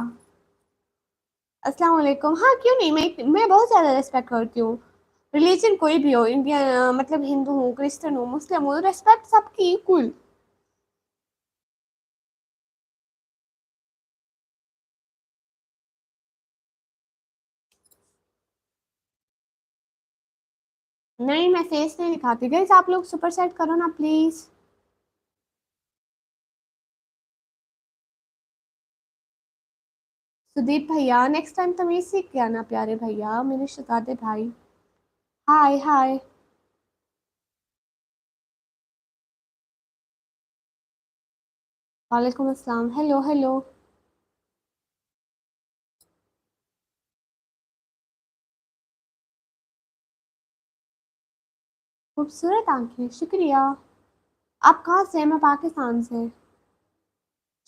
अस्सलाम वालेकुम। हाँ, क्यों नहीं, मैं बहुत ज़्यादा रिस्पेक्ट करती हूँ। रिलीजन कोई भी हो, इंडियन मतलब हिंदू हो, क्रिश्चियन हो, मुस्लिम हो, रिस्पेक्ट सबकी इक्वल। नहीं, मैं फेस नहीं दिखाती। गाइस आप लोग सुपर सेट करो ना प्लीज। सुदीप भैया, नेक्स्ट टाइम तमीज सीख के आना प्यारे भैया, मेरे शहजादे भाई। हाय हाय। वालेकुम अस्सलाम। Hello hello. खूबसूरत आंखें, शुक्रिया। आप कहाँ से हैं? मैं पाकिस्तान से।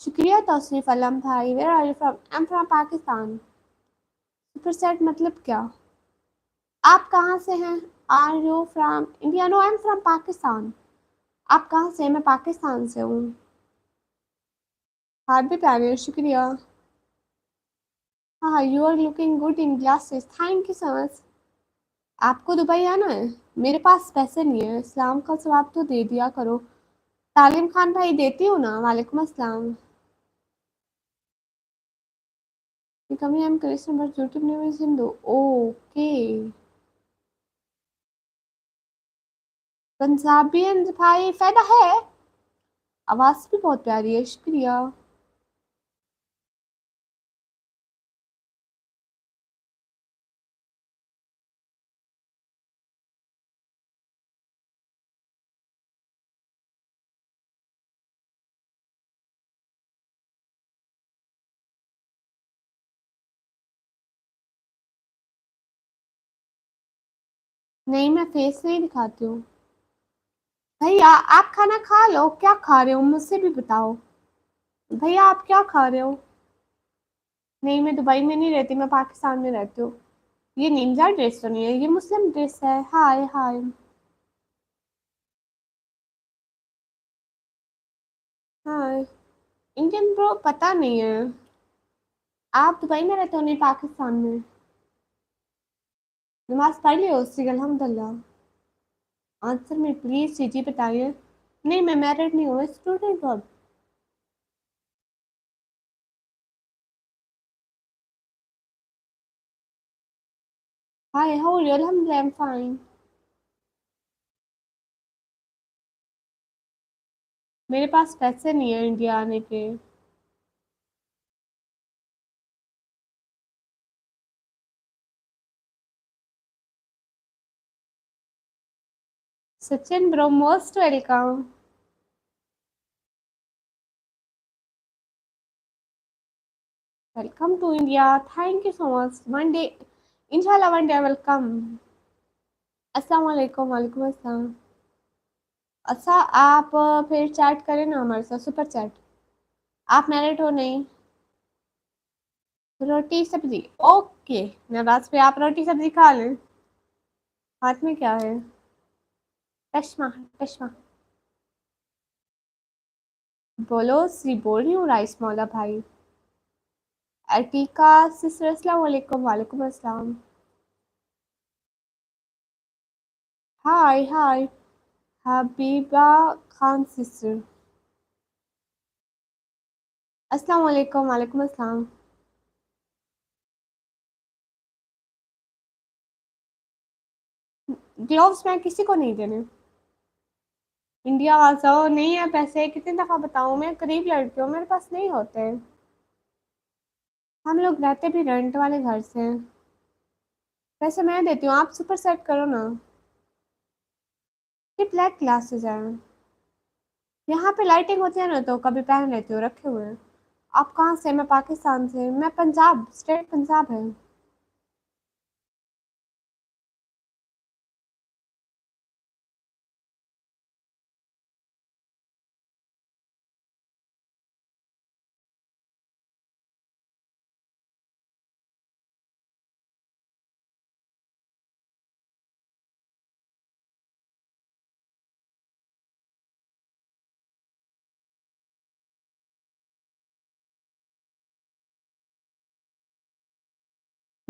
शुक्रिया तौसीफ अलम भाई। Where are you from? I am from Pakistan. Super set मतलब क्या? आप कहाँ से हैं? Are you from India? No, I am from Pakistan. आप कहाँ से हैं? मैं पाकिस्तान से हूँ। हाथ भी प्यारे हैं, शुक्रिया। हाँ, you are looking good in glasses, thank you so much. आपको दुबई आना है? मेरे पास पैसे नहीं है। इस्लाम का जवाब तो दे दिया करो। तालिम खान भाई, देती हूँ ना। वालेकुम अस्सलाम। कमी am Christian but YouTube name is Hindu. Okay. पंजाबियन भाई फायदा है। आवाज भी बहुत प्यारी है, शुक्रिया। नहीं, मैं फेस नहीं दिखाती हूँ। भैया आप खाना खा लो, क्या खा रहे हो मुझसे भी बताओ। भैया आप क्या खा रहे हो? नहीं, मैं दुबई में नहीं रहती, मैं पाकिस्तान में रहती हूँ। ये निंजा ड्रेस तो नहीं है, ये मुस्लिम ड्रेस है। हाय हाय। हाय। इंडियन ब्रो पता नहीं है। आप दुबई में रहते हो? नहीं, पाकिस्तान में। नमाज पढ़ ली हो? सी अल्हम्दुलिल्लाह। आंसर में प्लीज जी बताइए। नहीं, मैं मैरिड नहीं हूँ, स्टूडेंट हूँ। हाय, हाउ आर यू? अल्हम्दुलिल्लाह, आई एम फाइन। मेरे पास पैसे नहीं है इंडिया आने के। Sachin bro, most welcome. Welcome to India. Thank you so much. One day, इंशाल्लाह one day I will come. अस्सलाम वालेकुम। वालेकुम अस्सलाम। अच्छा, आप फिर चैट करें ना हमारे साथ, सुपर चैट। आप मैरिड हो? नहीं। रोटी सब्जी। ओके। नवाज पे आप रोटी सब्जी खा लें। हाथ में क्या है? चश्मा। चश्मा। बोलो, सी बोल रही हूँ राइस मौला भाई। अर्टिका सिस्टर, अस्सलाम वालेकुम। वालेकुम अस्सलाम। हाय हाय। हबीबा खान सिस्टर, अस्सलाम वालेकुम। वालेकुम अस्सलाम। ग्लोव्स मैं किसी को नहीं देने। इंडिया आ जाओ, नहीं है पैसे, कितनी दफा बताऊं, मैं गरीब लड़की हूँ, मेरे पास नहीं होते। हम लोग रहते भी रेंट वाले घर से हैं। पैसे मैं देती हूँ, आप सुपर सेट करो ना। ये ब्लैक ग्लासेस हैं। यहाँ पे लाइटिंग होती है ना तो कभी पहन लेती हूँ, रखे हुए हैं। आप कहाँ से? मैं पाकिस्तान से। मैं पंजाब, स्टेट पंजाब है।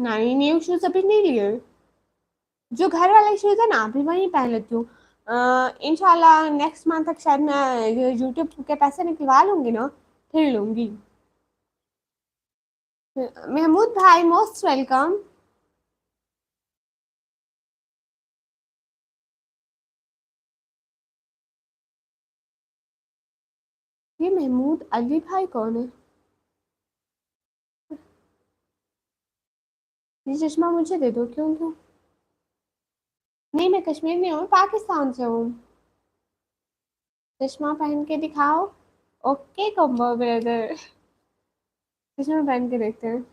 नहीं, न्यू शूज अभी नहीं लिए। जो घर वाले शूज है ना अभी वही पहन लेती हूँ। इंशाल्लाह नेक्स्ट मंथ तक शायद मैं यूट्यूब के पैसे निकलवा लूंगी ना, फिर लूंगी। महमूद भाई मोस्ट वेलकम। ये महमूद अली भाई कौन है? ये चश्मा मुझे दे दो। क्यों क्यों? नहीं, मैं कश्मीर नहीं हूँ, पाकिस्तान से हूँ। चश्मा पहन के दिखाओ। Okay combo brother. चश्मा पहन के देखते हैं।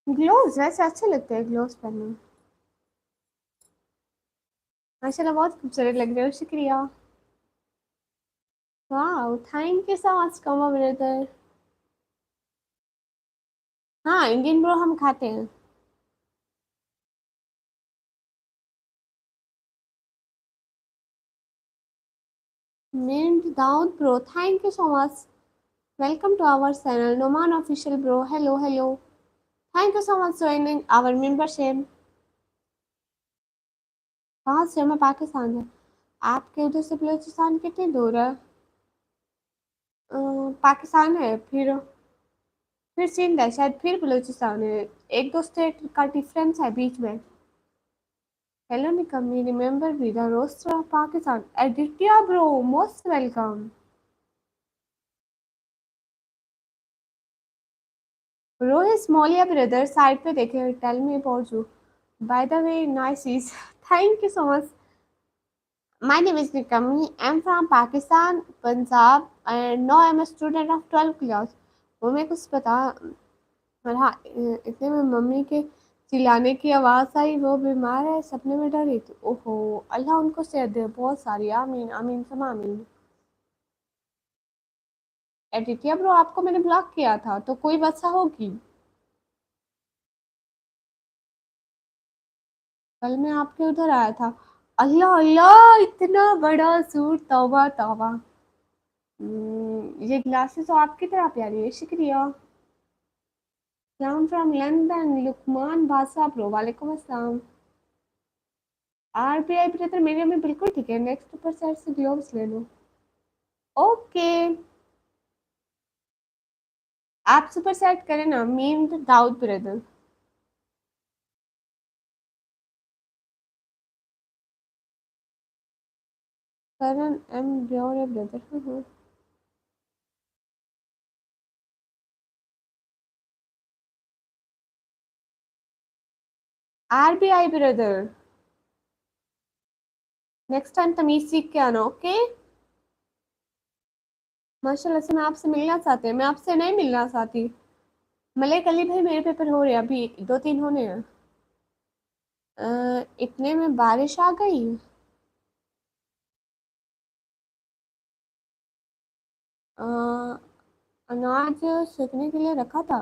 ग्लोव्स वैसे अच्छे लगते हैं, ग्लोव्स पहनने। माशाल्लाह बहुत खूबसूरत लग रहे हो, शुक्रिया। वाह, thank you so much combo brother. हाँ, इंडियन ब्रो हम खाते हैं। Named Daud bro, thank you so much. Welcome to our channel, Noman Official bro. Hello, hello. Thank you so much joining our membership. कहाँ से हो? मैं पाकिस्तान से। आपके उधर से बलूचिस्तान कितनी दूर है? पाकिस्तान है, फिर सिंध है, शायद फिर बलूचिस्तान है। एक दो स्टेट का डिफरेंस है बीच में। हेलो निकम्मी, रिमेंबर भी द रोस्टर ऑफ पाकिस्तान। एडिटिया ब्रो, मोस्ट वेलकम। रोहित स्मोलिया ब्रदर, साइड पे देखे, tell me about you. By the way, nice is. Thank you so much. My name is Nikami. I'm from Pakistan, Punjab, and now I'm a student of 12th class. वो मैं कुछ पता। और हाँ, इतने में मम्मी के चिल्लाने की आवाज़ आई, वो बीमार है, सपने में डरी थी। ओहो, अल्लाह उनको सेहत दे बहुत सारी। आमीन आमीन समा आमीन। एडिटिया ब्रो, आपको मैंने ब्लॉक किया था तो कोई वजह होगी। कल मैं आपके उधर आया था। अल्लाह अल्लाह, इतना बड़ा सूट, तौबा तौबा। ये ग्लासेस तो आपकी तरह प्यारी है, शुक्रिया। सलाम फ्रॉम लंदन, लुकमान बादशाह ब्रो, वालेकुम अस्सलाम। आरबीआई ब्रदर, मेरे में बिल्कुल ठीक है। नेक्स्ट ऊपर साइड से ग्लोव्स ले लो। ओके, आप सुपर सेट करें ना, मीम दाऊद ब्रदर। करण एम ब्योर brother. RBI brother, next time तमीज सीख के आना, ओके। माशाल्लाह से मैं आपसे मिलना चाहती हूँ, मैं आपसे नहीं मिलना चाहती। मलिक अली भाई, मेरे पेपर हो रहे हैं अभी, दो तीन होने हैं। इतने में बारिश आ गई। अ, अनाज सूखने के लिए रखा था,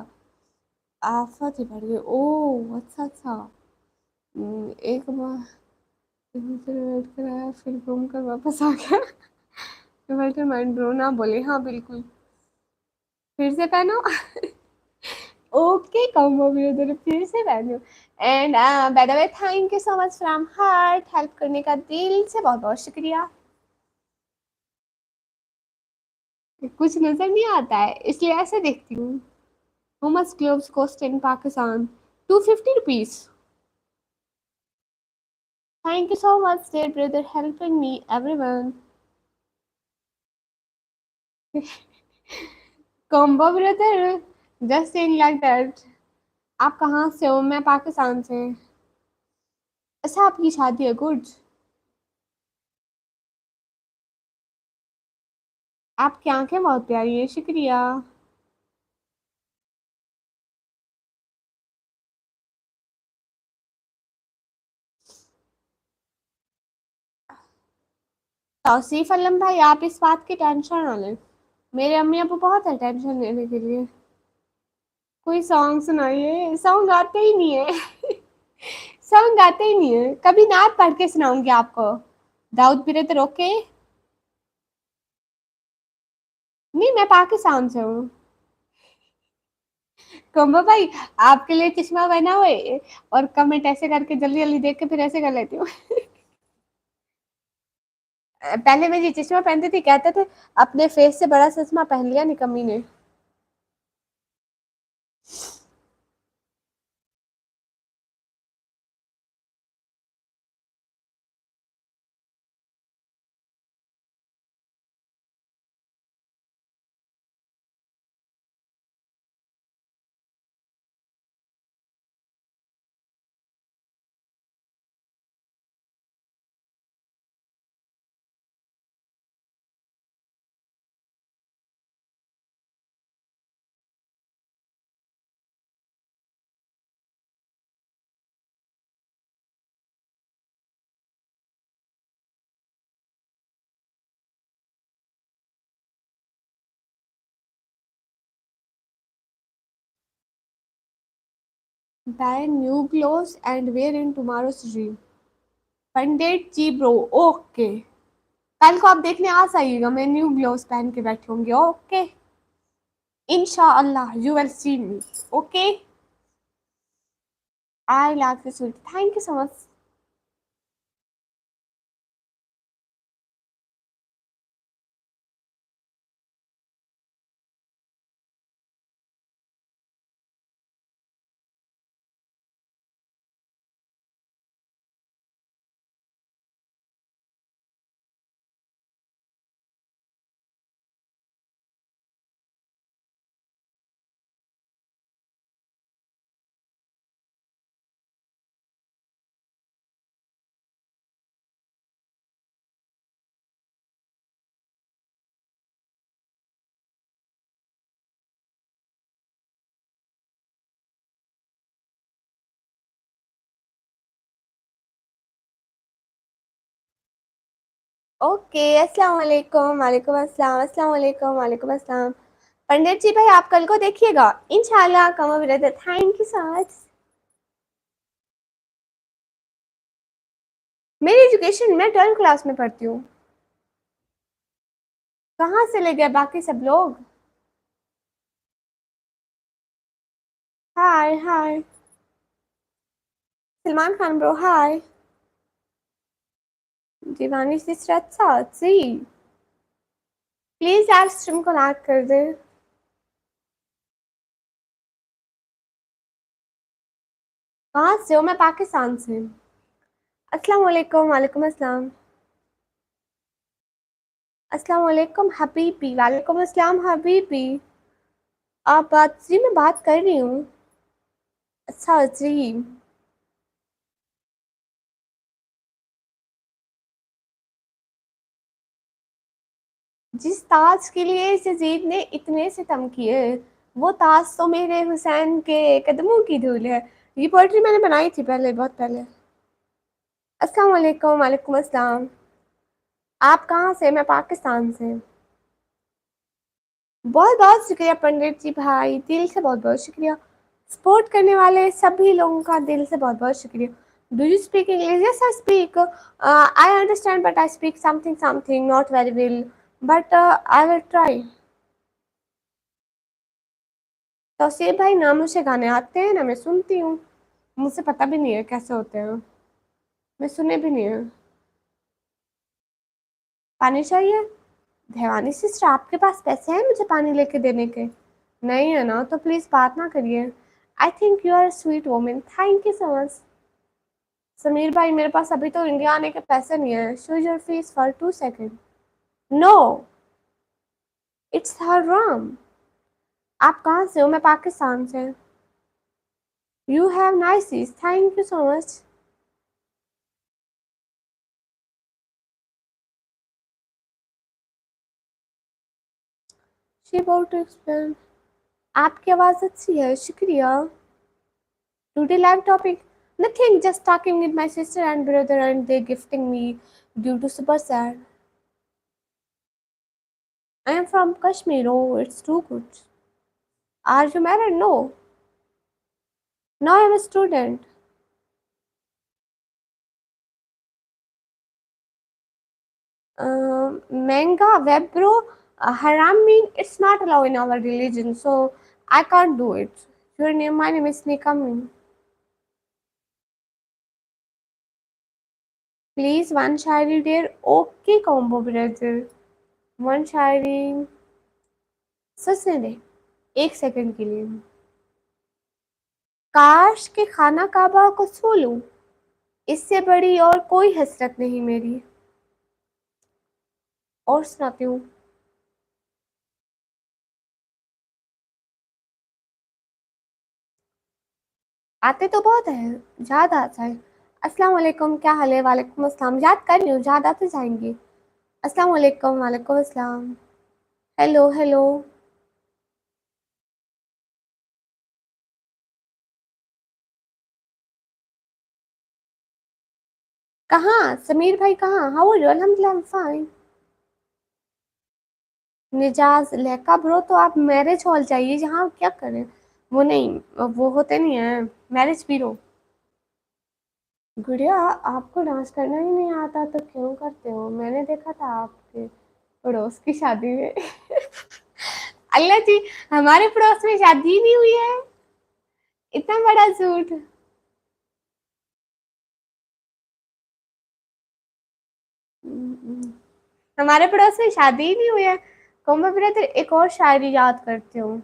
आफत ही पड़ गई। ओह अच्छा अच्छा। एक बार फिर वेट कराया, फिर घूम कर वापस आ गया। फिर माइंड ब्रो ना बोले, हाँ बिल्कुल। फिर से पहनो। ओके कॉम्बो भी उधर फिर से पहनो। And bye the way, thank you so much from heart, help करने का दिल से बहुत बहुत शुक्रिया। कुछ नजर नहीं आता है इसलिए ऐसे देखती हूँ। How much gloves cost in Pakistan? 250 rupees. Thank you so much dear brother helping me everyone। Combo brother, just in like that. आप कहाँ से हो? मैं पाकिस्तान से। अच्छा, आपकी शादी है, गुड। आपकी आंखें बहुत प्यारी है, शुक्रिया। तौसीफ अलम भाई, आप इस बात की टेंशन ना लें। मेरे अम्मी अबू बहुत है टेंशन लेने के लिए। कोई सॉन्ग सुनाइए। सॉन्ग आते ही नहीं है। सॉन्ग आते ही नहीं है। कभी नात पढ़ के सुनाऊंगी आपको। दाऊद फिरे तो रोके। नहीं, मैं पाकिस्तान से हूँ। कोम्बो भाई, आपके लिए चश्मा पहना हुए और कमेंट ऐसे करके जल्दी जल्दी देख के फिर ऐसे कर लेती हूँ। पहले मैं ये चश्मा पहनती थी, कहते थे अपने फेस से बड़ा चश्मा पहन लिया निकम्मी ने। Buy new clothes and wear in tomorrow's dream। Pandit ji bro, okay. कल को आप देखने आ जाइएगा, मैं न्यू ग्लोव्स पहन के बैठी होंगी। ओके, इंशाअल्लाह you will see me. Okay, I love you sweet, thank you so much. Okay, अस्सलाम वालेकुम, वालेकुम अस्सलाम, अस्सलाम वालेकुम, वालेकुम अस्सलाम। पंडित जी भाई, आप कल को देखिएगा इंशाल्लाह। Come brother, thank you so much. मेरी एजुकेशन, मैं 12th क्लास में पढ़ती हूँ। कहाँ से ले गए बाकी सब लोग? हाय हाय। सलमान खान ब्रो, हाय। दीवानी सिस्टर, अच्छा जी। प्लीज यार स्ट्रीम को लाइक कर दे। कहाँ से हो? मैं पाकिस्तान से। अस्सलाम वालेकुम, वालेकुम अस्सलाम। अस्सलाम वालेकुम हबीबी, वालेकुम अस्सलाम हबीबी। आप बात जी, मैं बात कर रही हूँ। अच्छा जी। जिस ताज के लिए इस यजीद ने इतने सितम किए, वो ताज तो मेरे हुसैन के कदमों की धूल है। ये पोएट्री मैंने बनाई थी पहले, बहुत पहले। अस्सलाम वालेकुम, वालेकुम अस्सलाम। आप कहाँ से? मैं पाकिस्तान से। बहुत बहुत शुक्रिया पंडित जी भाई, दिल से बहुत बहुत शुक्रिया। सपोर्ट करने वाले सभी लोगों का दिल से बहुत बहुत शुक्रिया। Do you speak English? Yes I speak. I understand but I speak something something, not very well, but I will try. Tauseef भाई, ना मुझे गाने आते हैं ना मैं सुनती हूँ। मुझे पता भी नहीं है कैसे होते हैं। मैं सुने भी नहीं है। पानी चाहिए? देवानी सिस्टर, आपके पास पैसे हैं मुझे पानी लेके देने के? नहीं है ना, तो प्लीज बात ना करिए। I think you are sweet women, thank you so much. Sameer भाई, मेरे पास अभी तो इंडिया आने के पैसे नहीं है। Show your face for 2 second. No, it's हराम। आप कहाँ से हो? मैं पाकिस्तान से। You have nice, thank you so much. She about to explain. आपकी आवाज़ अच्छी है, शुक्रिया। Today live topic, nothing, just talking with my sister and brother and they gifting me due to super sad. I am from Kashmir. Oh, it's too good. Are you married? No. No I am a student. Manga web bro, haram mean it's not allowed in our religion, so I can't do it. Your name, my name is Nikamin. Please, one shari dear. Okay, combo brother. One shari. सच में एक second के लिए काश के खाना काबा को छू लूं, इससे बड़ी और कोई हसरत नहीं मेरी। और सुनाती हूँ। आते तो बहुत है, याद आता है। अस्सलाम वालेकुम, क्या हाल है? वालेकुम अस्सलाम। याद कर रही हूँ, याद आते जाएंगे। अस्सलाम वालेकुम, वालेकुम अस्सलाम। Hello hello. कहाँ समीर भाई? कहाँ? How are you? अल्हम्दुलिल्लाह, आई एम फाइन। निजाज लहका ब्रो, तो आप मैरिज हॉल जाइए, जहाँ क्या करें। वो नहीं, वो होते नहीं है मैरिज ब्यूरो। गुड़िया, आपको डांस करना ही नहीं आता तो क्यों करते हो? मैंने देखा था आपके पड़ोस की शादी में। अल्लाह जी, हमारे पड़ोस में शादी ही नहीं हुई है। इतना बड़ा झूठ। हमारे पड़ोस में शादी ही नहीं हुई है। कोमल ब्रदर, एक और शायरी याद करती हूँ।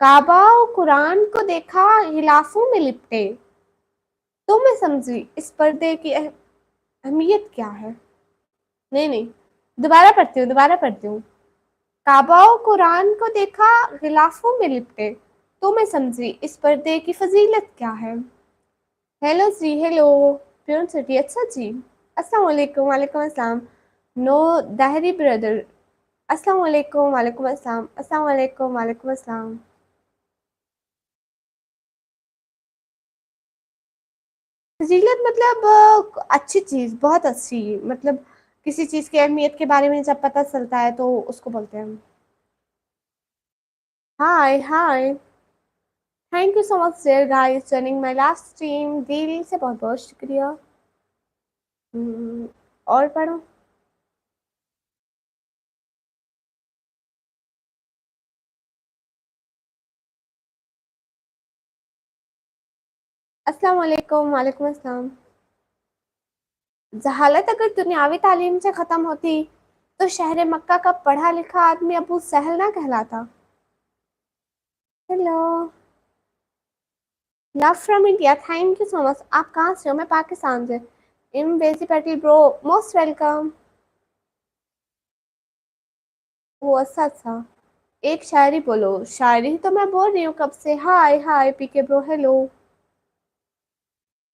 काबा और कुरान को देखा हिलाफों में लिपटे, तो मैं समझी इस पर्दे की अहमियत क्या है। नहीं नहीं, दोबारा पढ़ती हूँ। काबा और कुरान को देखा गिलाफों में लिपटे, तो मैं समझी इस पर्दे की फजीलत क्या है। हेलो जी, हेलो। प्योर सिटी, अच्छा जी। अस्सलाम वालेकुम, वालेकुम अस्सलाम। नो दाहरी ब्रदर। अस्सलाम वालेकुम, वालेकुम अस्सलाम। अस्सलाम वालेकुम, वालेकुम अस्सलाम। फजीलत मतलब अच्छी चीज, बहुत अच्छी, मतलब किसी चीज की अहमियत के बारे में जब पता चलता है तो उसको बोलते हैं। Hi hi. Thank you so much dear guys joining my last stream, दिल से बहुत बहुत शुक्रिया। और पढ़ो। अस्सलाम वालेकुम, वालेकुम अस्सलाम। जहालत अगर दुनियावी तालीम से ख़त्म होती तो शहर मक्का का पढ़ा लिखा आदमी अबू सहल ना कहलाता। Hello. Love from India, thank you so much. आप कहाँ से हो? मैं पाकिस्तान से। इम बेसी पैटिल ब्रो, मोस्ट वेलकम। वो अच्छा अच्छा। एक शायरी बोलो। शायरी तो मैं बोल रही हूँ कब से। हाय हाय पीके ब्रो, हेलो।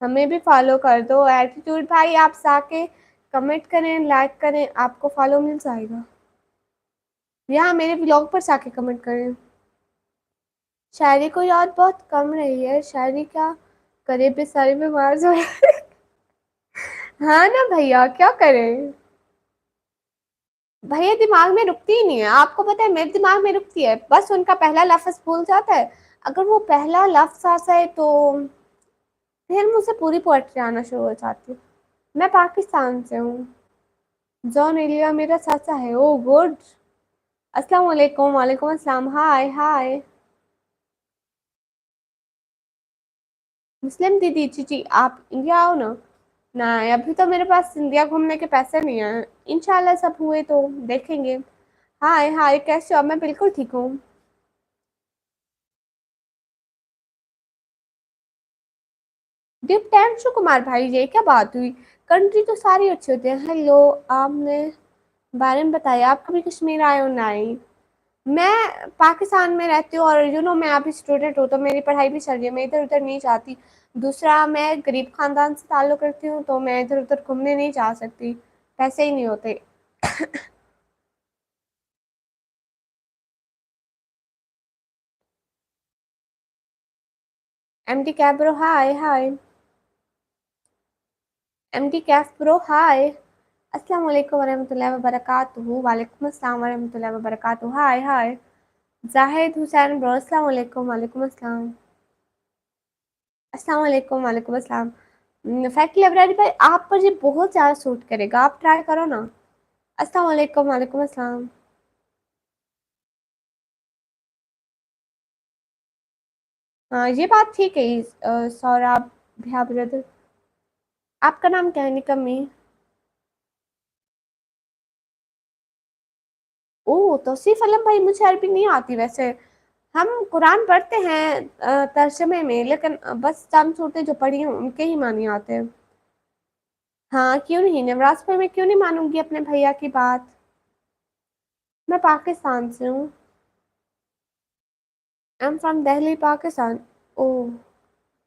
हमें भी फॉलो कर दो। एटीट्यूड भाई, आप जाके कमेंट करें, लाइक करें, आपको फॉलो मिल जाएगा। या मेरे ब्लॉग पर जाके कमेंट करें। शायरी को याद बहुत कम रही है। शायरी क्या करे, बेचारी बीमार जो है। हाँ ना भैया, क्या करें। भैया दिमाग में रुकती ही नहीं है, आपको पता है मेरे दिमाग में रुकती है, बस उनका पहला लफ्ज भूल जाता है। अगर वो पहला लफ्ज आता है तो फिर मुझसे पूरी पोएट्री आना शुरू हो जाती है। मैं पाकिस्तान से हूँ। जॉन एलिया मेरा चाचा है। ओ गुड। अस्सलाम वालेकुम, वालेकुम अस्सलाम। हाय हाय। मुस्लिम दीदी, जी जी, आप इंडिया आओ ना। ना, अभी तो मेरे पास इंडिया घूमने के पैसे नहीं है। इंशाल्लाह सब हुए तो देखेंगे। हाय हाय, कैसे हो? मैं बिल्कुल ठीक हूँ। दिव्यांशु कुमार भाई, ये क्या बात हुई? कंट्री तो सारी अच्छी होती है। हेलो। आपने बारे में बताया, आप कभी कश्मीर आए हो? नहीं। मैं पाकिस्तान में रहती हूँ और मैं अभी स्टूडेंट हूँ, तो मेरी पढ़ाई भी चल रही है, मैं इधर उधर नहीं जाती। दूसरा, मैं गरीब खानदान से ताल्लुक़ रखती हूँ, तो मैं इधर उधर घूमने नहीं जा सकती, पैसे ही नहीं होते। एमडी कैब ब्रो, हाय हाय। एमडी कैफ ब्रो, हाय। अस्सलाम वालेकुम वरहमतुल्लाहि वबरकातुहू, वालेकुम अस्सलाम वरहमतुल्लाहि वबरकातुहू, हाय हाय। जाहिद हुसैन ब्रो, अस्सलाम वालेकुम, वालेकुम अस्सलाम। अस्सलाम वालेकुम, वालेकुम अस्सलाम। फैक्ट लाइब्रेरी भाई आप पर ये बहुत ज़्यादा सूट करेगा, आप ट्राई करो ना। अस्सलाम वालेकुम, वालेकुम अस्सलाम। हाँ, ये बात ठीक है। सौरभ भैया ब्रदर, आपका नाम क्या है निकम्मी? ओह तौसीफ अलम भाई, मुझे अरबी नहीं आती वैसे। हम कुरान पढ़ते हैं तर्जमे में, लेकिन बस चंद सूरतें जो पढ़ी हैं उनके ही मानी आते हैं। हाँ क्यों नहीं, नवराज भाई मैं क्यों नहीं मानूंगी अपने भैया की बात। मैं पाकिस्तान से हूँ। I am from Delhi Pakistan. Oh,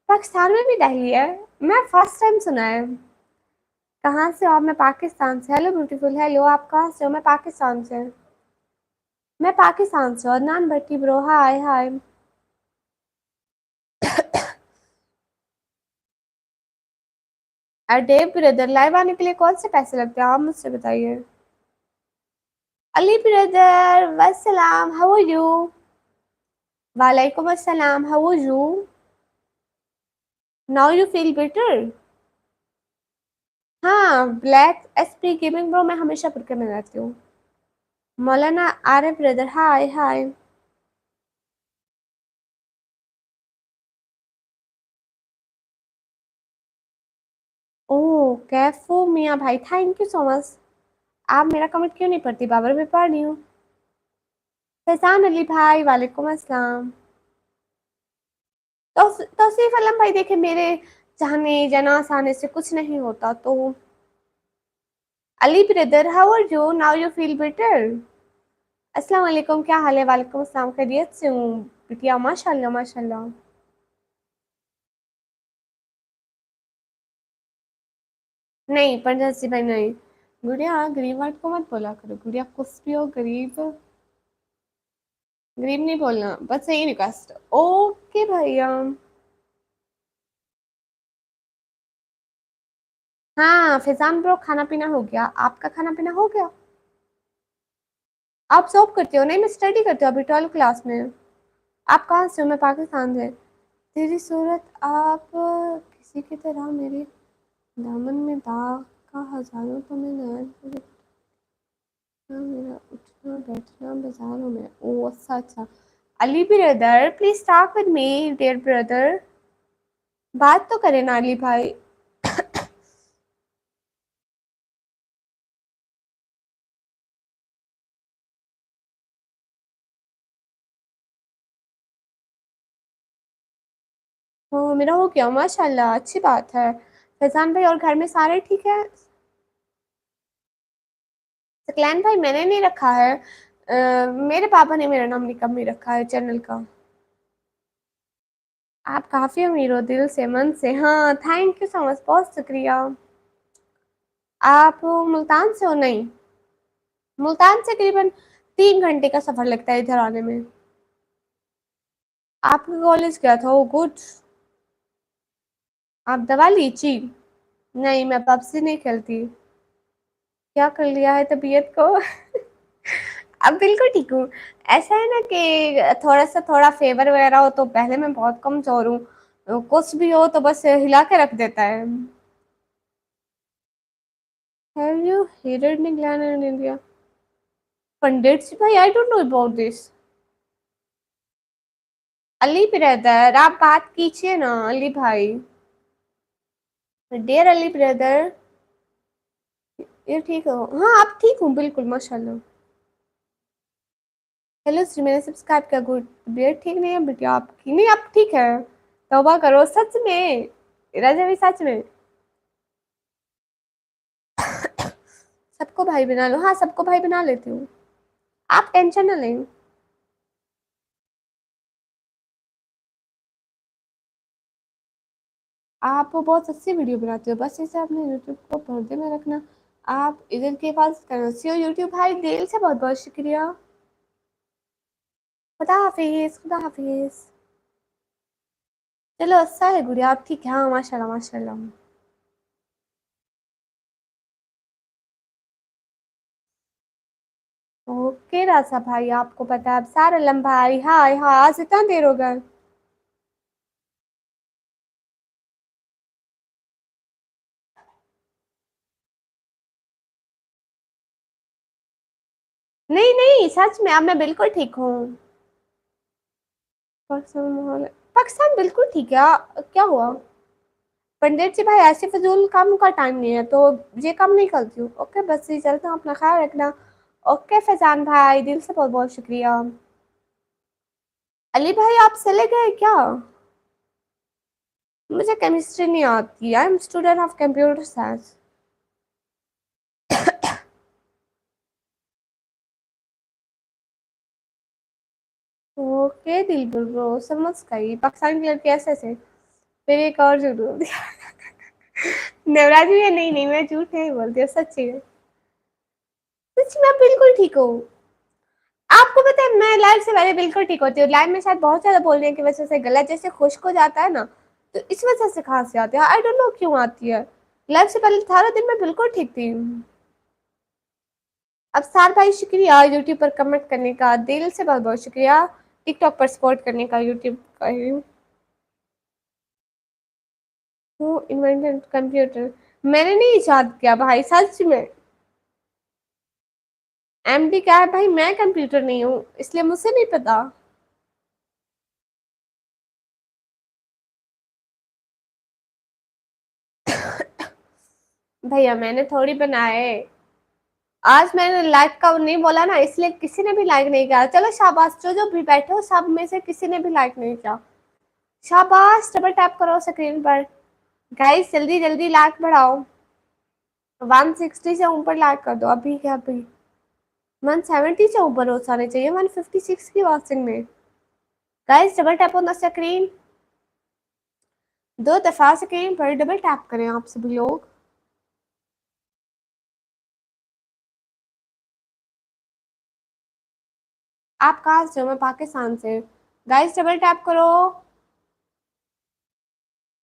Pakistan में भी दिल्ली है? मैं फर्स्ट टाइम सुना है। कहाँ से हो आप? मैं पाकिस्तान से। हेलो ब्यूटीफुल, हेलो, आप कहाँ से हो? मैं पाकिस्तान से। मैं पाकिस्तान से। अदनान भट्टी ब्रो, हाय हाय। अरे ब्रदर, लाइव आने के लिए कौन से पैसे लगते हैं आप मुझसे बताइए। अली ब्रदर वसलाम, हाउ आर यू? वालेकुम अस्सलाम, how are you? Now you feel better? हाँ, ब्लैक एसपी गेमिंग ब्रो मैं हमेशा पुरके में रहती हूँ। मौलाना आरिफ ब्रदर, हाय हाय। ओह कैफो मियाँ भाई, थैंक यू सो मच। आप मेरा कमेंट क्यों नहीं पढ़ती? बाबर में पढ़ रही हूँ। फैजान अली भाई, वालेकुम अस्सलाम। तो तौसीफ अलम भाई, देखे मेरे चाहने या ना चाहने से कुछ नहीं होता तो। Ali brother, how are you? Now you feel better? अस्सलाम वालेकुम, क्या हाल है? वालेकुम अस्सलाम, खैरियत से हूँ बिटिया, माशाल्लाह माशाल्लाह। नहीं पंजाब भाई नहीं। गुड़िया गरीब वर्ड को मत बोला करो, गुड़िया कुछ भी हो, गरीब गरीब नहीं बोलना, बस सही रिक्वेस्ट। ओके भैया। हाँ फैजान ब्रो, खाना पीना हो गया? आपका खाना पीना हो गया? आप जॉब करते हो? नहीं मैं स्टडी करती हूँ अभी 12 क्लास में। आप कहाँ से हो? मैं पाकिस्तान से। तेरी सूरत आप किसी की तरह मेरे दामन में दाग का हजारों तो मैं नया मेरा उठना बैठना बाजारों में। ओ अच्छा अच्छा। Ali brother please talk with me dear brother. बात तो करे ना अली भाई। ओ मेरा हो गया माशाल्लाह, अच्छी बात है। फैजान भाई और घर में सारे ठीक है? सकलैन भाई मैंने नहीं रखा है। मेरे पापा ने मेरा नाम निकम में रखा है चैनल का। आप काफी अमीर हो दिल से मन से। हाँ थैंक यू सो मच, बहुत शुक्रिया। आप मुल्तान से हो? नहीं, मुल्तान से करीबन 3 घंटे का सफर लगता है इधर आने में। आपका कॉलेज क्या था? ओ गुड। आप दवा लीची? नहीं मैं पबजी नहीं खेलती। क्या कर लिया है तबीयत को? अब बिल्कुल ठीक हूँ। ऐसा है ना कि थोड़ा सा थोड़ा फेवर वगैरह हो तो पहले मैं बहुत कमजोर हूँ, कुछ भी हो तो बस हिला के रख देता है। हैव यू हेडेड निगलान इन इंडिया? पंडित जी भाई, I don't know about this. Ali brother आप बात कीजिए ना अली भाई। डियर अली ब्रदर, ये ठीक हो? हाँ आप ठीक हूँ बिल्कुल माशाल्लाह। हेलो श्री, मैंने सब्सक्राइब किया, गुड। तबीयत ठीक नहीं है बेटी आपकी? नहीं आप ठीक है। तौबा करो सच में, राजा भी सच में। सबको भाई बना लो, हाँ सबको भाई बना लेती हूँ। आप टेंशन ना लें। आप बहुत अच्छी वीडियो बनाते हो, बस इसे अपने यूट्यूब को पर्दे में रखना। आप इधर के पास करेंसी हो यूट्यूब भाई, दिल से बहुत बहुत शुक्रिया। खुदा हाफिज, खुदा हाफिज। चलो अच्छा है गुड़िया, आप ठीक है? हाँ माशाल्लाह माशाल्लाह। ओके राजा भाई, आपको पता है अब सारा लंबा भाई, हाय हाँ आज इतना देर हो गया। नहीं नहीं, सच में अब मैं बिल्कुल ठीक हूँ। पाकिस्तान माहौल, पाकिस्तान बिल्कुल ठीक है। क्या हुआ पंडित जी भाई, ऐसे फजूल काम का टाइम नहीं है तो ये काम नहीं करती हूँ। ओके बस ये चलता हूँ, अपना ख्याल रखना। ओके फैजान भाई, दिल से बहुत बहुत शुक्रिया। अली भाई आप चले गए क्या? मुझे केमिस्ट्री नहीं आती, I am student of computer science. Okay दिल ब्रो, समझ गई। पाकिस्तान की लड़की ऐसे से। फिर एक और झूठ बोल दिया। नवराज भी है, नहीं नहीं मैं झूठ नहीं बोलती हूँ, सच्ची में। सच में बिल्कुल ठीक हूँ। आपको पता है मैं लाइव से पहले बिल्कुल ठीक होती हूँ, लाइव में शायद बहुत ज्यादा बोलने की वजह से गला जैसे खुश्क हो जाता है ना, तो इस वजह से खांसी आती है। आई डोंट नो क्यों आती है। लाइव से पहले 18 दिन में बिल्कुल ठीक थी। अब सार भाई शुक्रिया यूट्यूब पर कमेंट करने का, दिल से बहुत बहुत शुक्रिया। टिकटॉक पर सपोर्ट करने का, यूट्यूब का। हूँ इन्वेंटेड कंप्यूटर, मैंने नहीं इजाद किया भाई, सच में। एमडी क्या है भाई, मैं कंप्यूटर नहीं हूँ इसलिए मुझे नहीं पता। भैया मैंने थोड़ी बनाए। आज मैंने लाइक का नहीं बोला ना, इसलिए किसी ने भी लाइक नहीं किया। चलो शाबाश, जो जो भी बैठे हो सब में से किसी ने भी लाइक नहीं किया। शाबाश, डबल टैप करो स्क्रीन पर। गाइस जल्दी जल्दी लाइक बढ़ाओ। 160 से ऊपर लाइक कर दो अभी के अभी। 170 से ऊपर हो जाने चाहिए, 156 की वॉचिंग में। Guys double tap on the screen. 2 दफा स्क्रीन पर डबल टैप करें आप सभी लोग। आप कहाँ से हो? मैं पाकिस्तान से। गाइस डबल टैप करो।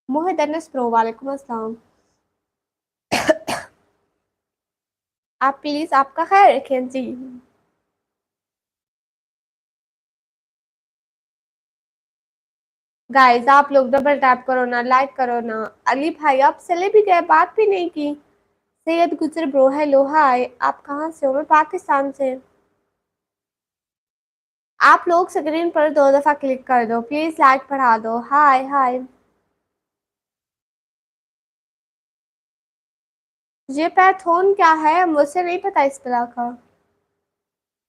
मोहित अनस प्रो, वालेकुम अस्सलाम। आप प्लीज आपका ख्याल रखें जी। गाइस आप लोग डबल टैप करो ना, लाइक करो ना। अली भाई आप चले भी गए, बात भी नहीं की। सैयद गुजर ब्रो, हेलो हाय, आप कहाँ से हो? मैं पाकिस्तान से। आप लोग स्क्रीन पर 2 दफा क्लिक कर दो प्लीज, लाइक बढ़ा दो। हाय हाय। ये पैथोन क्या है, मुझे नहीं पता इस तरह का।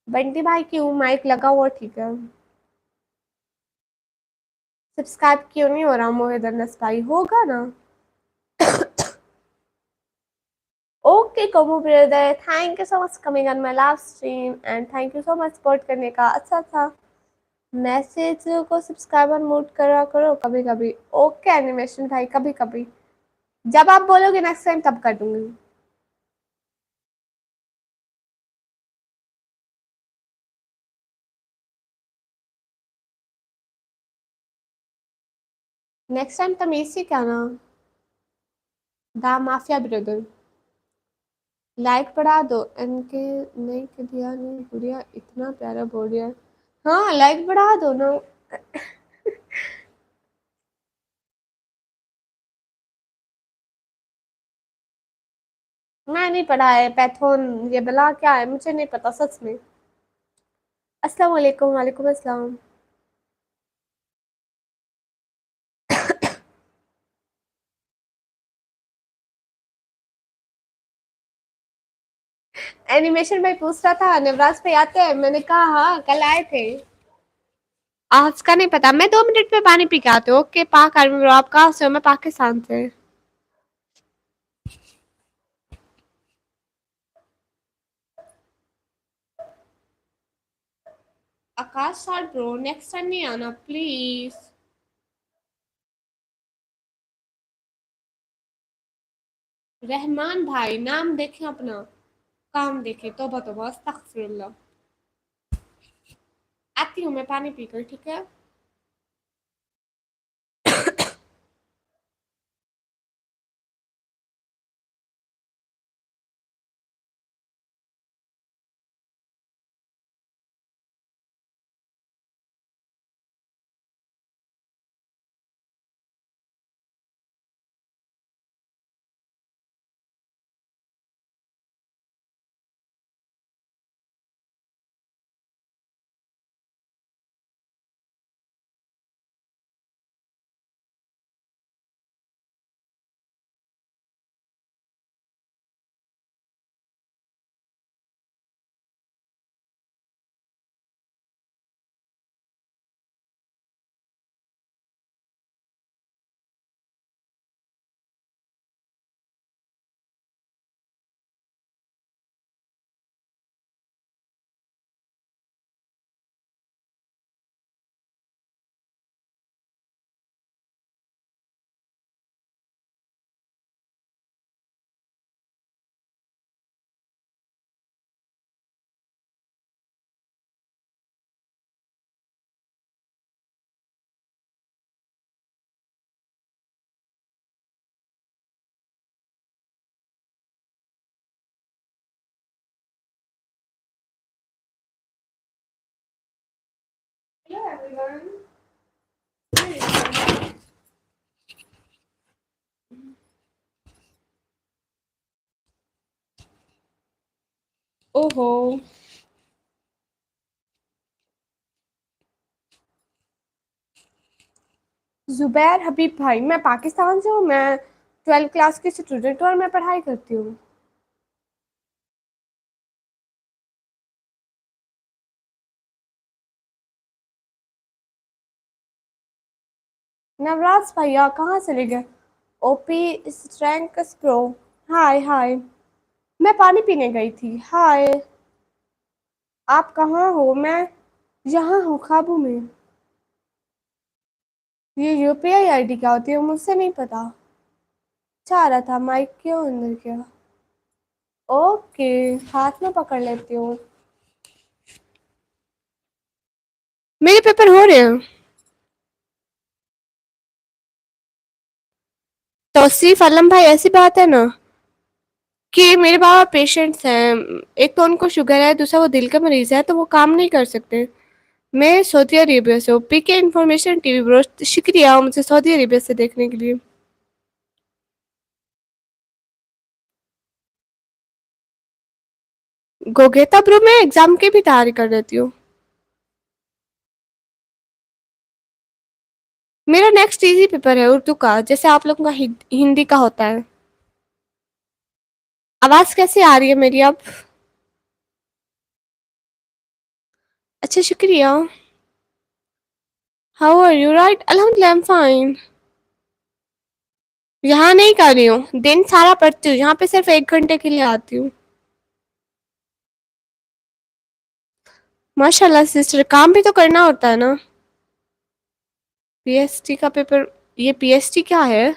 बंटी भाई क्यों माइक लगा हुआ? ठीक है। सब्सक्राइब क्यों नहीं हो रहा मोहित अनस भाई? होगा ना। Okay Como brother, thank you so much coming on my live stream and thank you so much support करने का। अच्छा अच्छा, मैसेज को सब्सक्राइबर मोड करा करो कभी कभी। ओके एनिमेशन भाई, कभी कभी जब आप बोलोगे नेक्स्ट टाइम तब कर दूंगी। नेक्स्ट टाइम तमीज से क्या ना। दा माफिया ब्रदर, लाइक बढ़ा दो। इनके नहीं के दिया नहीं गुड़िया, इतना प्यारा बोल रहा है। हाँ लाइक बढ़ा दो ना। मैं नहीं पढ़ा है पैथोन, ये बला क्या है मुझे नहीं पता सच में। अस्सलाम वालेकुम। वालेकुम अस्सलाम। एनिमेशन भाई पूछ रहा था नवराज भाई आते हैं, मैंने कहा हाँ कल आए थे। आज का नहीं पता, मैं 2 मिनट में पानी पी के आती हूँ। ओके पाक आर्मी ब्रो, आप कहाँ से हो? मैं पाकिस्तान से। आकाश सर ब्रो, नेक्स्ट टाइम नहीं आना प्लीज। रहमान भाई नाम देखें अपना, काम देखें। तौबा तौबा अस्तगफिरुल्लाह। आती हूँ मैं पानी पीकर, ठीक है। ओहो। जुबैर हबीब भाई, मैं पाकिस्तान से हूँ। मैं 12th क्लास की स्टूडेंट हूँ और मैं पढ़ाई करती हूँ। नवराज भैया कहाँ चले गए? ओपी स्ट्रैंकस प्रो। Hi hi. मैं पानी पीने गई थी। हाय। आप कहाँ हो? मैं यहाँ हूँ, काबू में। ये यूपीआई आईडी क्या होती है मुझसे नहीं पता। चाह रहा था माइक क्यों अंदर क्या। ओके, हाथ में पकड़ लेती हूँ। मेरे पेपर हो रहे हैं। तौसीफ आलम भाई, ऐसी बात है ना कि मेरे बाबा पेशेंट्स हैं। एक तो उनको शुगर है, दूसरा वो दिल का मरीज है, तो वो काम नहीं कर सकते। मैं सऊदी अरेबिया से हूँ। पीके इन्फॉर्मेशन टीवी ब्रो, शुक्रिया मुझे सऊदी अरेबिया से देखने के लिए। गोगेता ब्रो, मैं एग्जाम की भी तैयारी कर लेती हूँ। मेरा नेक्स्ट इजी पेपर है उर्दू का, जैसे आप लोगों का हिंदी का होता है। आवाज कैसे आ रही है मेरी अब? अच्छा, शुक्रिया। How are you? राइट, अल्हम्दुलिल्लाह, आई एम फाइन। यहाँ नहीं कर रही हूँ, दिन सारा पढ़ती हूँ, यहाँ पे सिर्फ 1 घंटे के लिए आती हूँ। माशाल्लाह सिस्टर, काम भी तो करना होता है ना। पीएसटी का पेपर? ये पीएसटी क्या है?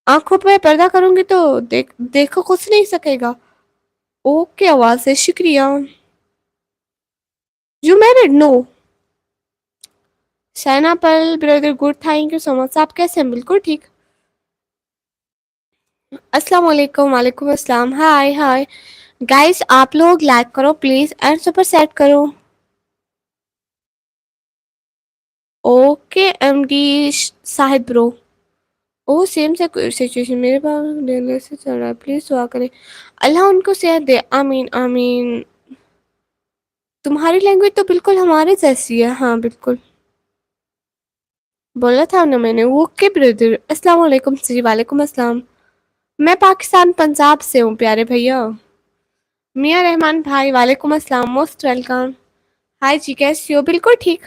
आंखों पे पर्दा करूंगी तो देखो कुछ नहीं सकेगा। ओके, आवाज है, शुक्रिया। You married? नो। सैना पल brother, good, thank you so much. आप कैसे हैं? बिल्कुल ठीक। अस्सलाम वालेकुम। वालेकुम अस्सलाम। हाय हाय। गाइस, आप लोग लाइक करो प्लीज एंड सुपर सेट करो। Okay MD Sahib bro. Oh same से सिचुएशन मेरे पास लेने से चल रहा है, प्लीज दुआ करें अल्लाह उनको सेहत दे, आमीन आमीन। तुम्हारी लैंग्वेज तो बिल्कुल हमारे जैसी है। हाँ बिल्कुल, बोला था ना मैंने। ओके ब्रदर, अस्सलाम वालेकुम जी। वालेकुम अस्सलाम। मैं पाकिस्तान पंजाब से हूँ प्यारे भैया। मियाँ रहमान भाई, वालेकुम अस्सलाम, मोस्ट वेलकम। हाय जी, कैसी हो? बिल्कुल ठीक।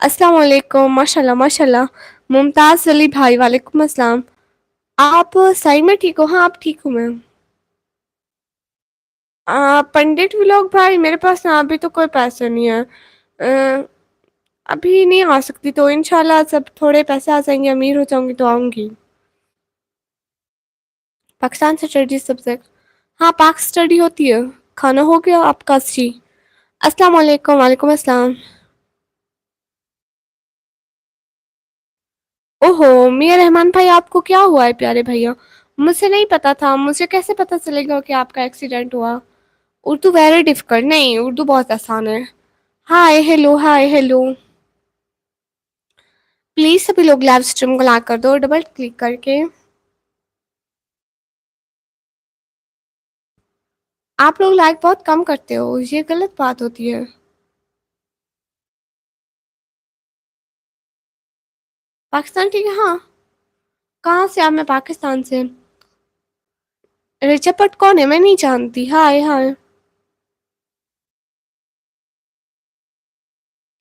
अस्सलाम वालेकुम, माशाल्लाह माशाल्लाह। मुमताज अली भाई, वालेकुम अस्सलाम। आप सही में ठीक हो? हाँ, आप ठीक हूँ मैं। पंडित व्लॉग भाई, मेरे पास ना अभी तो कोई पैसे नहीं है। अ, अभी नहीं आ सकती, तो इंशाल्लाह सब थोड़े पैसे आ जाएंगे, अमीर हो जाऊंगी तो आऊंगी। पाकिस्तान से स्टडी सब्जेक्ट? हाँ, पाक स्टडी होती है। खाना हो गया आपका जी? अस्सलाम वालेकुम। वालेकुम अस्सलाम। ओहो, मियां रहमान भाई, आपको क्या हुआ है प्यारे भैया? मुझे नहीं पता था, मुझे कैसे पता चलेगा कि आपका एक्सीडेंट हुआ? Urdu very difficult? नहीं, उर्दू बहुत आसान है। Hi hello, hi hello. Please सभी लोग लाइव स्ट्रीम को लाइक कर दो डबल क्लिक करके। आप लोग लाइक बहुत कम करते हो, ये गलत बात होती है। पाकिस्तान ठीक है? हाँ। कहाँ से आप? मैं पाकिस्तान से। रिचपट कौन है? मैं नहीं जानती। हाय हाय।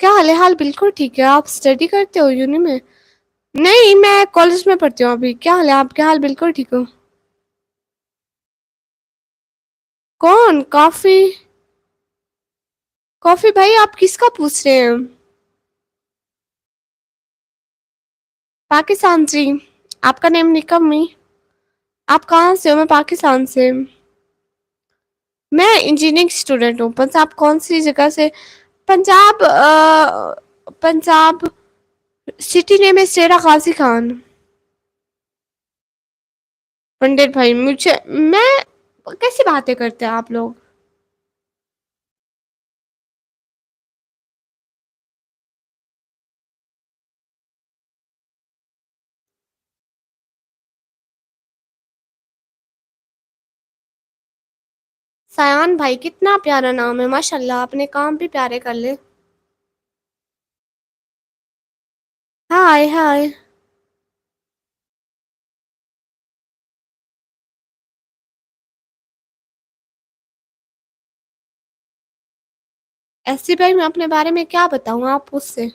क्या हाल है? हाल बिल्कुल ठीक है। आप स्टडी करते हो यूनी में? नहीं, मैं कॉलेज में पढ़ती हूँ अभी। क्या हाल है? आपके हाल बिल्कुल ठीक हो? कौन? कॉफी? कॉफी भाई, आप किसका पूछ रहे हैं? पाकिस्तान जी। आपका नेम निकम्मी। आप कहाँ से हो? मैं पाकिस्तान से। मैं इंजीनियरिंग स्टूडेंट हूँ। पंजाब कौन सी जगह से? पंजाब पंजाब सिटी नेम है शेरा गाजी खान। पंडित भाई, मुझे मैं कैसी बातें करते हैं आप लोग? सयान भाई कितना प्यारा नाम है, माशाल्लाह, अपने काम भी प्यारे कर ले। हाय हाय। ऐसी भाई मैं अपने बारे में क्या बताऊं आप उससे।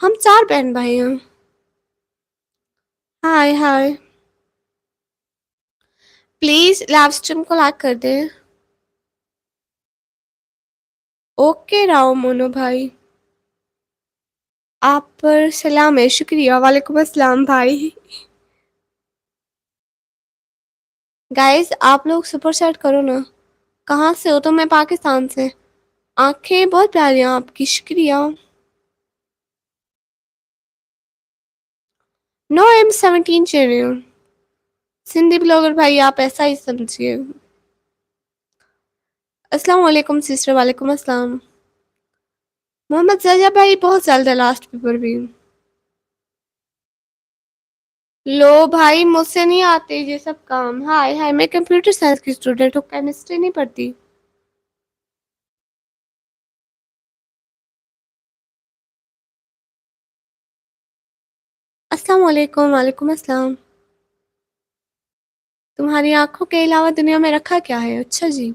हम चार बहन भाई हैं। Hi hi. Please live stream को लाइक कर दे। ओके राव मोनो भाई। आप पर सलाम है, शुक्रिया, वालेकुम अस्सलाम भाई। गाइस आप लोग सुपर सेट करो ना। कहाँ से हो? तो मैं पाकिस्तान से। आंखें बहुत प्यारी हैं आपकी, शुक्रिया। No M17 channel. Sindhi blogger भाई आप ऐसा ही समझिए। अस्सलाम वालेकुम सिस्टर, वालेकुम अस्सलाम। मोहम्मद सजा भाई बहुत जल्द है लास्ट पेपर भी। लो भाई मुझसे नहीं आते ये सब काम। हाय हाय, मैं कंप्यूटर साइंस की स्टूडेंट हूँ, केमिस्ट्री नहीं पढ़ती। अस्सलाम वालेकुम, वालेकुम अस्सलाम। तुम्हारी आंखों के अलावा दुनिया में रखा क्या है? अच्छा जी।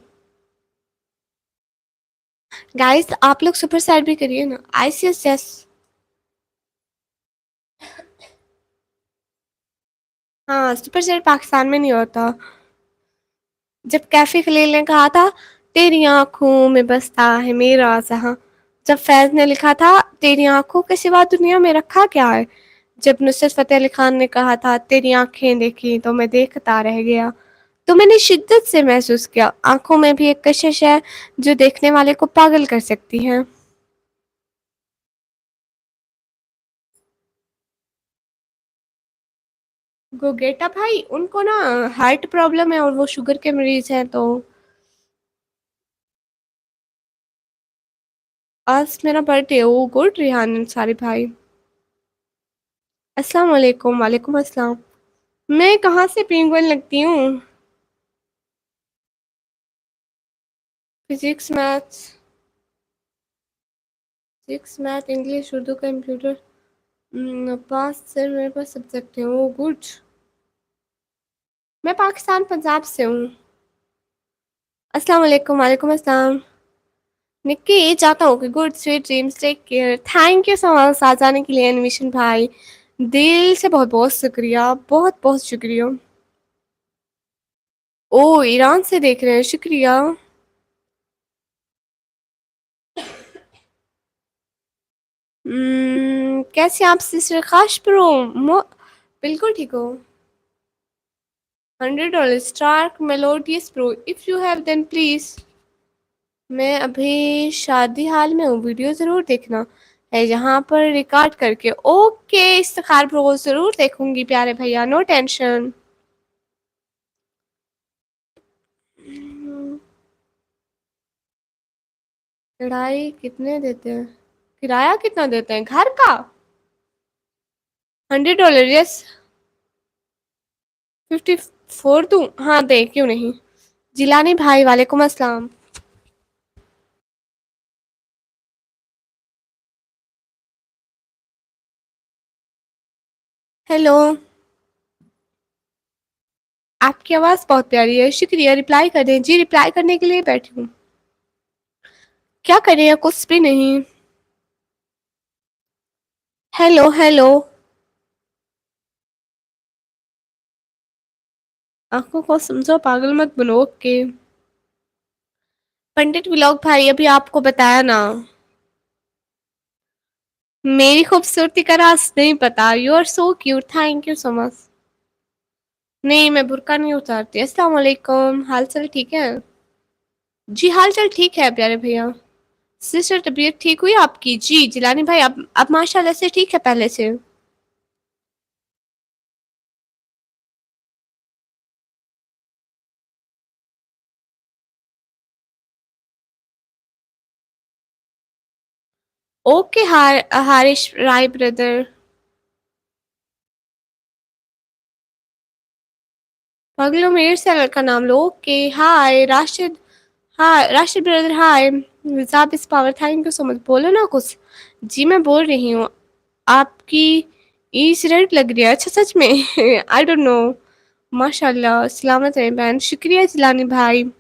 गाइस आप लोग सुपर सैट भी करिए ना, ICSS। हाँ सुपर सैट पाकिस्तान में नहीं होता। जब कैफे खलील ने कहा था तेरी आंखों में बसता है मेरा जहां, जब फैज ने लिखा था तेरी आंखों के सिवा दुनिया में रखा क्या है, जब नुसरत फतेह अली खान ने कहा था तेरी आंखें देखी तो मैं देखता रह गया, तो मैंने शिद्दत से महसूस किया आंखों में भी एक कशिश है जो देखने वाले को पागल कर सकती है। गोगेटा भाई उनको ना हार्ट प्रॉब्लम है और वो शुगर के मरीज हैं, तो आज मेरा बर्थडे है। वो गुड रिहान अंसारी भाई। अस्सलाम वालेकुम, वालेकुम अस्सलाम। मैं कहाँ से पेंगुइन लगती हूँ? Physics maths. Physics math English Urdu computer. पांच सर मेरे पास सब्जेक्ट है। ओ गुड। मैं पाकिस्तान पंजाब से हूँ। अस्सलाम वालेकुम, वालेकुम अस्सलाम। निक्की ये चाहता हूँ कि good sweet dreams, take care, thank you so much आ जाने के लिए एनिमेशन भाई। दिल से बहुत बहुत शुक्रिया, बहुत बहुत शुक्रिया। ओ ईरान से देख रहे हैं, शुक्रिया। कैसे आप सिस्टर खाश प्रो? बिल्कुल ठीक हो। $100 Stark melodious pro, if you have then please. मैं अभी शादी हाल में हूँ, वीडियो जरूर देखना है यहाँ पर रिकॉर्ड करके। ओके इफ्तिखार प्रो जरूर देखूंगी प्यारे भैया, नो टेंशन। किराए कितने देते हैं? किराया कितना देते हैं घर का? $100, यस। 54 दूं? हाँ दे, क्यों नहीं। जिलानी भाई वालेकुम अस्सलाम। हेलो। आपकी आवाज़ बहुत प्यारी है, शुक्रिया। रिप्लाई कर दें जी, रिप्लाई करने के लिए बैठी हूँ। क्या करें, कुछ भी नहीं। Hello hello. आंखों को समझो, पागल मत बनो, ओके। पंडित व्लॉग भाई अभी आपको बताया ना। मेरी खूबसूरती का राज नहीं पता? You are so cute, thank you so much. नहीं मैं बुर्का नहीं उतारती। अस्सलाम वालेकुम, हाल चाल ठीक है? जी हाल चाल ठीक है प्यारे भैया। सिस्टर तबीयत ठीक हुई आपकी? जी जिलानी भाई अब माशाल्लाह से ठीक है पहले से। ओके हारिश राय ब्रदर। पगलो मेरे से लड़का नाम लो। Okay hi Rashid. हाँ राशिद ब्रदर हाय। विजाब is power thank you so much. बोलो ना कुछ। जी मैं बोल रही हूँ। आपकी ईज रेड लग रही है। अच्छा सच में आई डोंट नो। माशाल्लाह सलामत रहे बहन। शुक्रिया जिलानी भाई।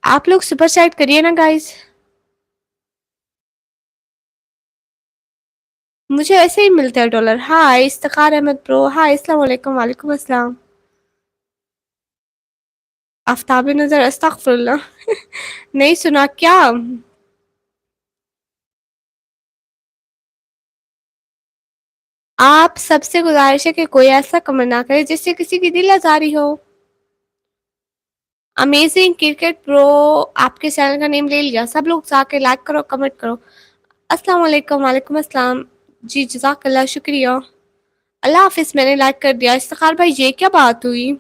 आप लोग सुपर चैट करिए ना गाइस। मुझे ऐसे ही मिलते हैं डॉलर। हाय इफ्तिखार अहमद ब्रो हाय अस्सलाम वालेकुम। वालेकुम अस्सलाम। आफ्ताब नजर अस्तगफिरुल्लाह नहीं सुना क्या। आप सबसे गुजारिश है कि कोई ऐसा कमेंट ना करे जिससे किसी की दिल आजारी हो। Amazing cricket pro. आपके चैनल का नेम ले लिया। सब लोग जाके लाइक करो कमेंट करो। अस्सलाम वालेकुम। वालेकुम अस्सलाम। जी जज़ाकल्लाह शुक्रिया। अल्लाह हाफिज। मैंने लाइक कर दिया। इफ्तिखार भाई ये क्या बात हुई।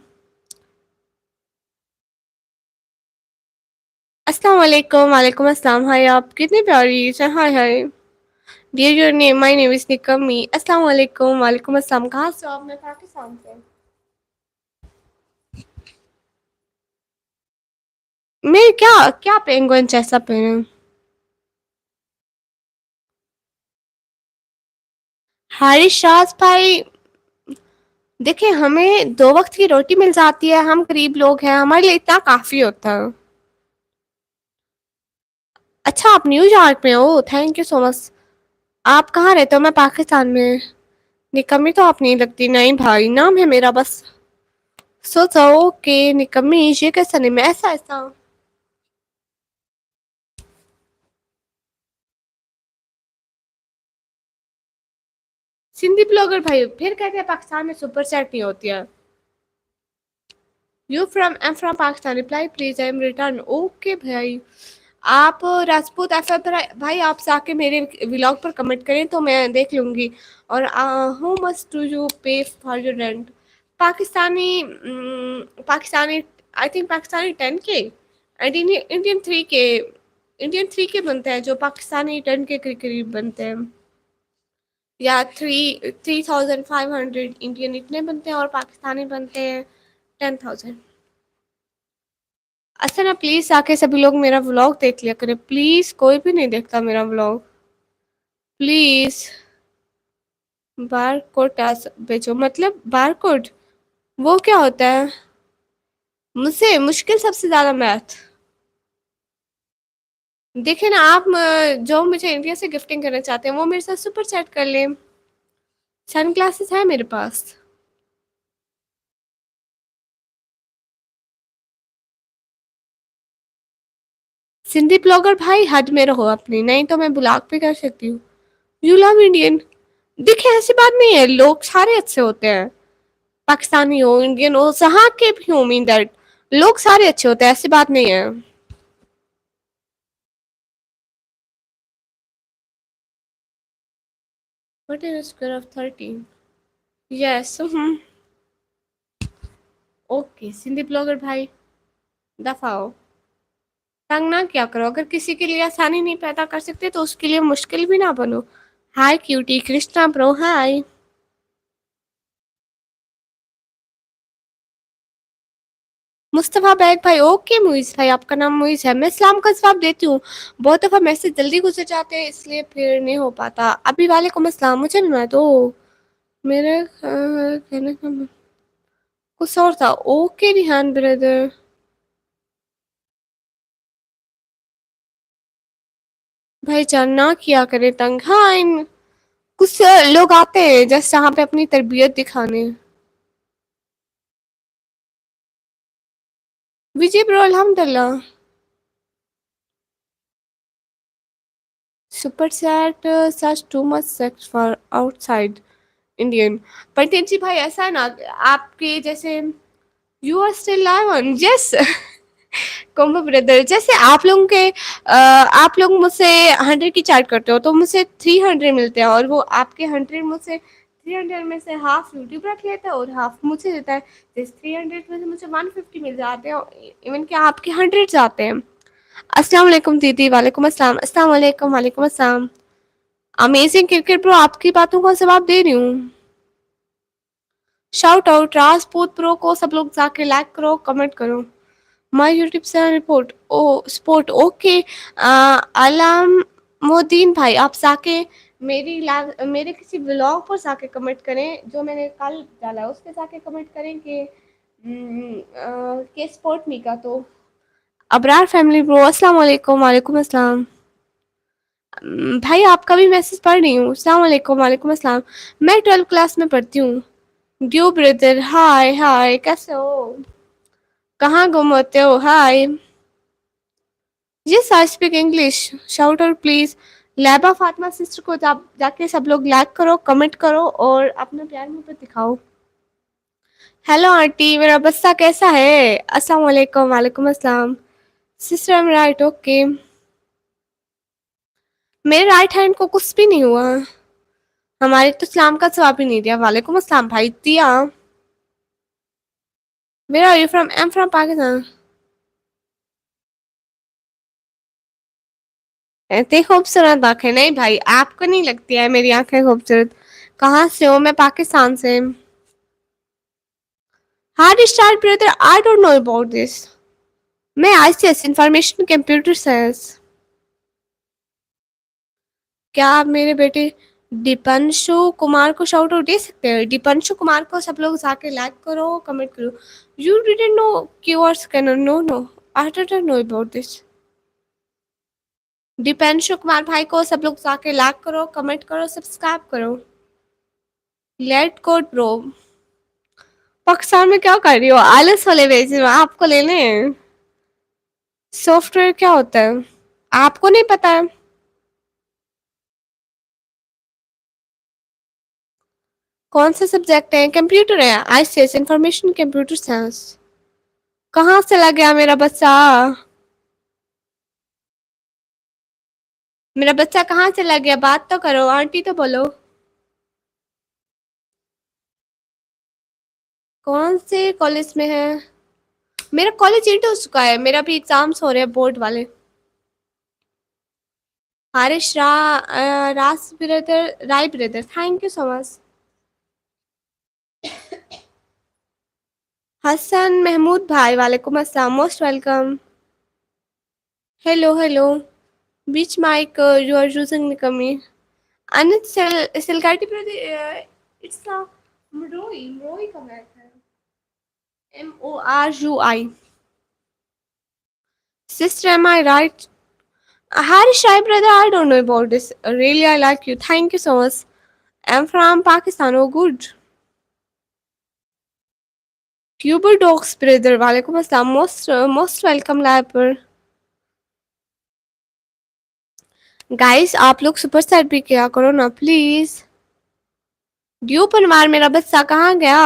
अस्सलाम वालेकुम। वालेकुम अस्सलाम। हाय आप कितनी प्यारी है। Hi hi. Dear your name my name is निकमी। अस्सलाम वालेकुम। वालेकुम अस्सलाम। कहाँ से हो आप। मैं पाकिस्तान से। मैं क्या क्या पेंगुइन जैसा पहनूं। हारिश शाज भाई। देखिए हमें दो वक्त की रोटी मिल जाती है। हम गरीब लोग हैं हमारे लिए इतना काफी होता है। अच्छा आप न्यूयॉर्क में हो। Thank you so much. आप कहाँ रहते हो। मैं पाकिस्तान में। निकम्मी तो आप नहीं लगती। नहीं भाई नाम है मेरा बस। सोचो कि निकम्मी ये कैसा नहीं मैं ऐसा ऐसा। सिंधी ब्लॉगर भाई फिर कहते हैं पाकिस्तान में सुपर चैट नहीं होती है। You from I am from Pakistan reply please I M return okay भाई। आप राजपूत एफएम पर भाई आप जाके मेरे व्लॉग पर कमेंट करें तो मैं देख लूंगी। और हाउ मच डू यू पे for your rent. Pakistani Pakistani I think Pakistani 10K and Indian 3K। Indian 3K बनते हैं जो पाकिस्तानी 10K के करीब बनते हैं। या 3,500 इंडियन इतने बनते हैं और पाकिस्तानी बनते हैं 10,000। अच्छा ना प्लीज आके सभी लोग मेरा व्लॉग देख लिया करें प्लीज। कोई भी नहीं देखता मेरा व्लॉग। प्लीज। बार कोड भेजो मतलब बार कोड। वो क्या होता है। मुझसे मुश्किल सबसे ज्यादा मैथ। देखिए ना आप जो मुझे इंडिया से गिफ्टिंग करना चाहते हैं वो मेरे साथ सुपर चैट कर लें। सन ग्लासेस है मेरे पास। सिंधी ब्लॉगर भाई हद में रहो अपनी नहीं तो मैं ब्लॉग पे कर सकती हूँ। You love Indian. देखिए ऐसी बात नहीं है लोग सारे अच्छे होते हैं। पाकिस्तानी हो इंडियन हो जहाँ के भी हो मीन दैट लोग सारे अच्छे होते हैं ऐसी बात नहीं है। What is square of 13। Yes. Okay Sindhi blogger भाई दफा हो। तंग ना क्या करो। अगर किसी के लिए आसानी नहीं पैदा कर सकते तो उसके लिए मुश्किल भी ना बनो। हाय cutie Krishna bro hi. Mustafa bag भाई ओके मुइज भाई आपका नाम मुइज है। मैं सलाम का जवाब देती हूँ। बहुत दफा मैसेज जल्दी गुजर जाते हैं इसलिए फिर नहीं हो पाता। अभी वालेकुम अस्सलाम मुझे ना दो। मेरे कहने का कुछ और था। Okay Rihan brother. भाई जानना किया करे तंग। हाँ कुछ लोग आते हैं जस्ट यहाँ पे अपनी तरबियत दिखाने। विजय ब्रो अल्हम्दुलिल्लाह। Super chat such too much sex for outside Indian. Pandit ji भाई ऐसा है ना आपके जैसे you are still live on yes combo brother जैसे आप लोगों के आप लोग मुझसे 100 की चार्ट करते हो तो मुझसे 300 मिलते हैं और वो आपके 100 मुझसे 300 में से हाफ यूट्यूब रख लेता है और हाफ मुझे देता है। जैसे 300 में से मुझे 150 मिल जाते हैं इवन कि आपके 100 जाते हैं। अस्सलाम वालेकुम दीदी। वालेकुम अस्सलाम। अस्सलाम वालेकुम। वालेकुम अस्सलाम। अमेजिंग क्रिकेट प्रो आपकी बातों का जवाब दे रही हूँ। शाउट आउट राजपूत प्रो को सब लोग जाके लाइक करो कमेंट करो। My YouTube channel report oh sport okay. Alamuddin भाई, आप जाके मेरे किसी ब्लॉग पर जाके कमेंट करें जो मैंने कल डाला है, उस पे जाके कमेंट करें कि के स्पोर्ट मी का। तो अबरार फैमिली ब्रो, अस्सलाम वालेकुम। वालेकुम अस्सलाम। भाई आपका भी मैसेज पढ़ रही हूँ। अस्सलाम वालेकुम। वालेकुम अस्सलाम। मैं 12th क्लास में पढ़ती हूँ। ड्यू ब्रदर, हाय हाय, कैसे हो? कहाँ गुम होते हो? Hi. Yes I speak English. Shout out please. Laiba Fatima sister को जाके सब लोग लाइक करो, कमेंट करो और अपना प्यार मुझे दिखाओ। हेलो आंटी, मेरा बच्चा कैसा है? अस्सलाम वालेकुम। वालेकुम अस्सलाम। Sister I am right, okay. मेरे राइट हैंड को कुछ भी नहीं हुआ। हमारे तो सलाम का जवाब ही नहीं दिया। वालेकुम अस्सलाम भाई दिया। Where are you from? I am from Pakistan. इतनी खूबसूरत आंखें? नहीं भाई, आपको नहीं लगती है मेरी आंखें खूबसूरत? कहाँ से हो? मैं पाकिस्तान से। Hard start brother, I don't know about this. मैं आईसीएस इंफॉर्मेशन कंप्यूटर साइंस। क्या आप मेरे बेटे दीपांशु कुमार को शाउट आउट दे सकते हैं? दीपांशु कुमार को सब लोग जाके लाइक करो, कमेंट करो। You didn't know QR scanner? No no, I don't know about this. Deepanshu Kumar भाई को सब लोग जाके लाइक करो, कमेंट करो, सब्सक्राइब करो। Late code bro. पाकिस्तान में क्या कर रही हो? आलस वाले भेज रहे हो? आपको लेने हैं? सॉफ्टवेयर क्या होता है? आपको नहीं पता है? कौन सा सब्जेक्ट है? कंप्यूटर है, आईसीएस इंफॉर्मेशन कंप्यूटर साइंस। कहाँ से लग गया मेरा बच्चा? मेरा बच्चा कहाँ से लग गया? बात तो करो, आंटी तो बोलो। कौन से कॉलेज में है? मेरा कॉलेज एंड हो चुका है, मेरा भी एग्जाम्स हो रहे हैं बोर्ड वाले। Harish Ras brother, Rai brother, thank you so much. Hasan Mahmood भाई, वालेकुम अस्सलाम, most welcome. Hello hello. Which mic you are using कमी। Anit Silgati brother, it's a Morui, Morui का मैच है। MORUI। Sister am I right? Harish, Rai brother, I don't know about this. Really, I like you. Thank you so much. I'm from Pakistan. Oh, good. Cuber Dogs brother, वालेकुम अस्सलाम. Most welcome live पर. Guys, आप लोग super chat भी किया करो ना please. Due Parmar, मेरा बच्चा कहाँ गया?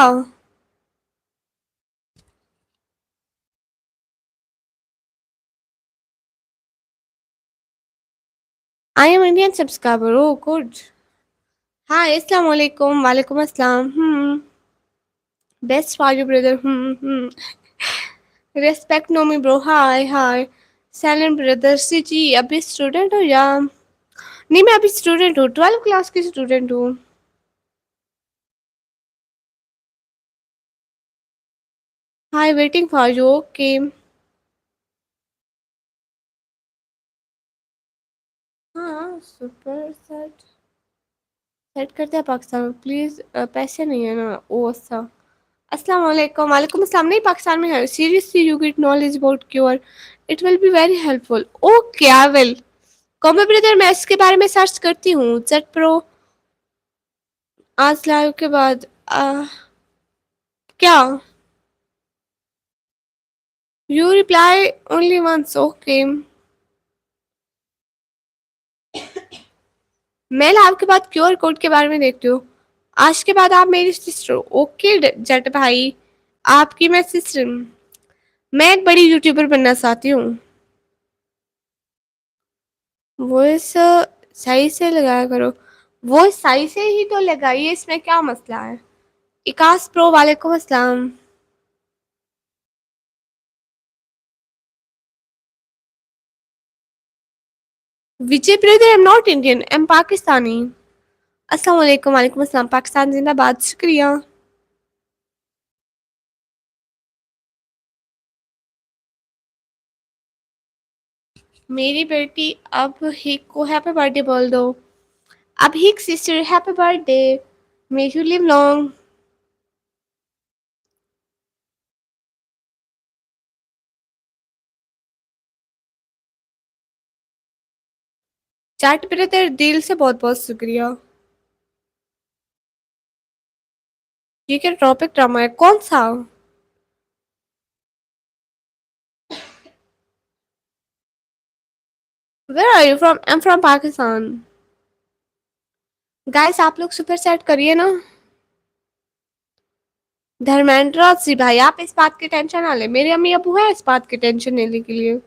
I am Indian subscriber. Oh, good. Hi, अस्सलाम वालेकुम. वालेकुम अस्सलाम. Best for you brother. Respect know me bro. Hi, hi. Silent brother. जी अभी स्टूडेंट हो या? नहीं, मैं अभी स्टूडेंट हूँ, 12th क्लास की स्टूडेंट हूँ। हाय, वेटिंग फॉर यू, ओके। हाँ, सुपर सेट सेट करते हैं पाकिस्तान में प्लीज। पैसे नहीं है ना? ओ अच्छा। अस्सलाम वालेकुम। वालेकुम अस्सलाम। नहीं, पाकिस्तान में है। Seriously you get knowledge about cure, it will be very helpful. Okay I will. कॉमे ब्रदर, मैं इसके बारे में सर्च करती हूँ। जेट प्रो आज लाइव के बाद क्या? You reply only once, okay. मैं लाइव के बाद क्यूआर कोड के बारे में देखती हूँ। आज के बाद आप मेरी सिस्टर हो, ओके जट भाई। आपकी मैं सिस्टर। मैं एक बड़ी यूट्यूबर बनना चाहती हूँ। वॉइस सही से लगाया करो। वो सही से ही तो लगाइए, इसमें क्या मसला है? इकास प्रो, वालेकुम अस्सलाम। Vijay brother, I am not Indian, I am Pakistani. अस्सलाम वालेकुम। वालेकुम अस्सलाम। पाकिस्तान जिंदाबाद, शुक्रिया। मेरी बेटी अब हिक को हैप्पी बर्थडे बोल दो। अब हिक sister happy birthday, may you live long. Chat brother दिल से बहुत बहुत शुक्रिया। ये क्या टॉपिक ड्रामा है, कौन सा? Where are you from? I am from Pakistan. Guys आप लोग सुपर चैट करिए ना। धर्मेंद्र जी भाई आप इस बात की टेंशन ना ले, मेरे अम्मी अबू है इस बात की टेंशन लेने के लिए।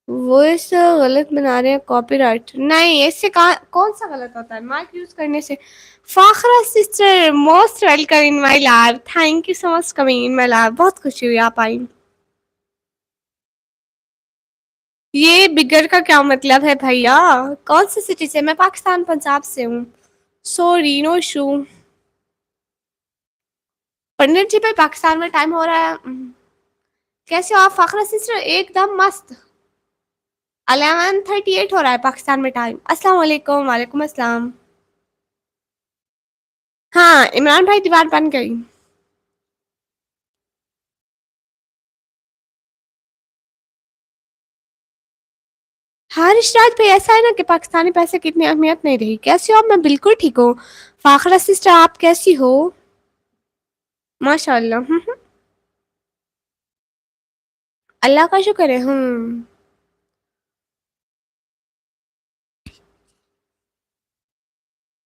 वॉइस गलत बना रहे हैं, कॉपीराइट नहीं, इससे कौन सा गलत होता है माइक यूज करने से। Fakhra sister most welcome in my life, thank you so much coming in my life, बहुत खुशी हुई आप आई। ये बिगर का क्या मतलब है भैया? कौन सी सिटी से? मैं पाकिस्तान पंजाब से हूँ। Sorry no issue. Pandit ji भाई पाकिस्तान में टाइम हो रहा है। कैसे हो आप फाखरा सिस्टर? एकदम मस्त। 11:38 हो रहा है पाकिस्तान में टाइम। अस्सलाम वालेकुम। वालेकुम अस्सलाम। हाँ इमरान भाई दीवार बन गई। हाँ ऋषराज भाई ऐसा है ना कि पाकिस्तानी पैसे की इतनी अहमियत नहीं रही। कैसी हो आप? मैं बिल्कुल ठीक हूँ। फाखरा सिस्टर आप कैसी हो? माशाल्लाह। अल्लाह का शुक्र है।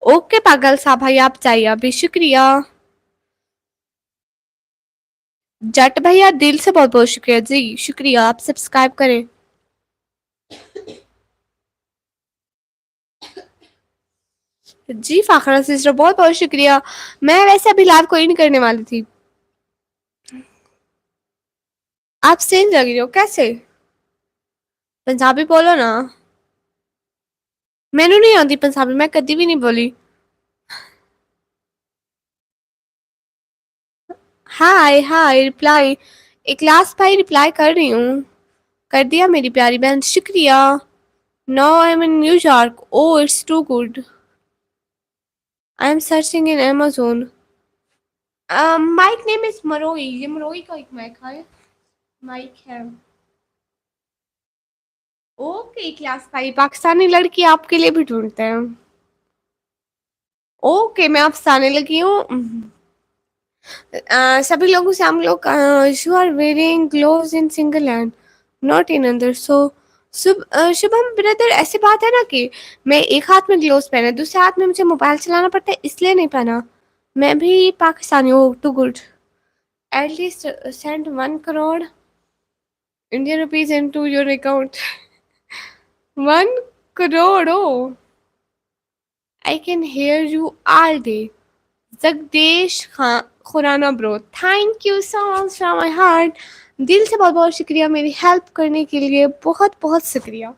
ओके पागल साहब भाई आप चाहिए अभी, शुक्रिया। जट भैया दिल से बहुत बहुत शुक्रिया जी, शुक्रिया। आप सब्सक्राइब करें। जी फाखरा सिस्टर बहुत बहुत शुक्रिया। मैं वैसे अभी लाइव कोई नहीं करने वाली थी। आप सेम लग रही हो। कैसे? पंजाबी बोलो ना। मैनू नहीं आती पंजाबी, मैं कभी भी नहीं बोली। Hi hi reply. एक लास्ट भाई रिप्लाई कर रही हूँ। कर दिया मेरी प्यारी बहन, शुक्रिया। Now I am in New York. Oh it's too good. I am searching in Amazon. Mike name is मरोई, ये मरोई का एक माइक है। माइक है। ओके क्लास भाई पाकिस्तानी लड़की आपके लिए भी ढूंढते हैं। ओके मैं आपसे आने लगी हूँ। सभी लोगों से हम लोग you are wearing gloves in single hand not in other. So Shubham brother ऐसी बात है ना कि मैं एक हाथ में ग्लोव्स पहने दूसरे हाथ में मुझे मोबाइल चलाना पड़ता है इसलिए नहीं पहना। मैं भी पाकिस्तानी हूँ too good. At least send 1 crore Indian rupees into your account. 1 crore ओ। I can hear you all day. Jagdish Khan Khurana bro, thank you so much from my heart. दिल से बहुत बहुत शुक्रिया मेरी हेल्प करने के लिए, बहुत बहुत शुक्रिया।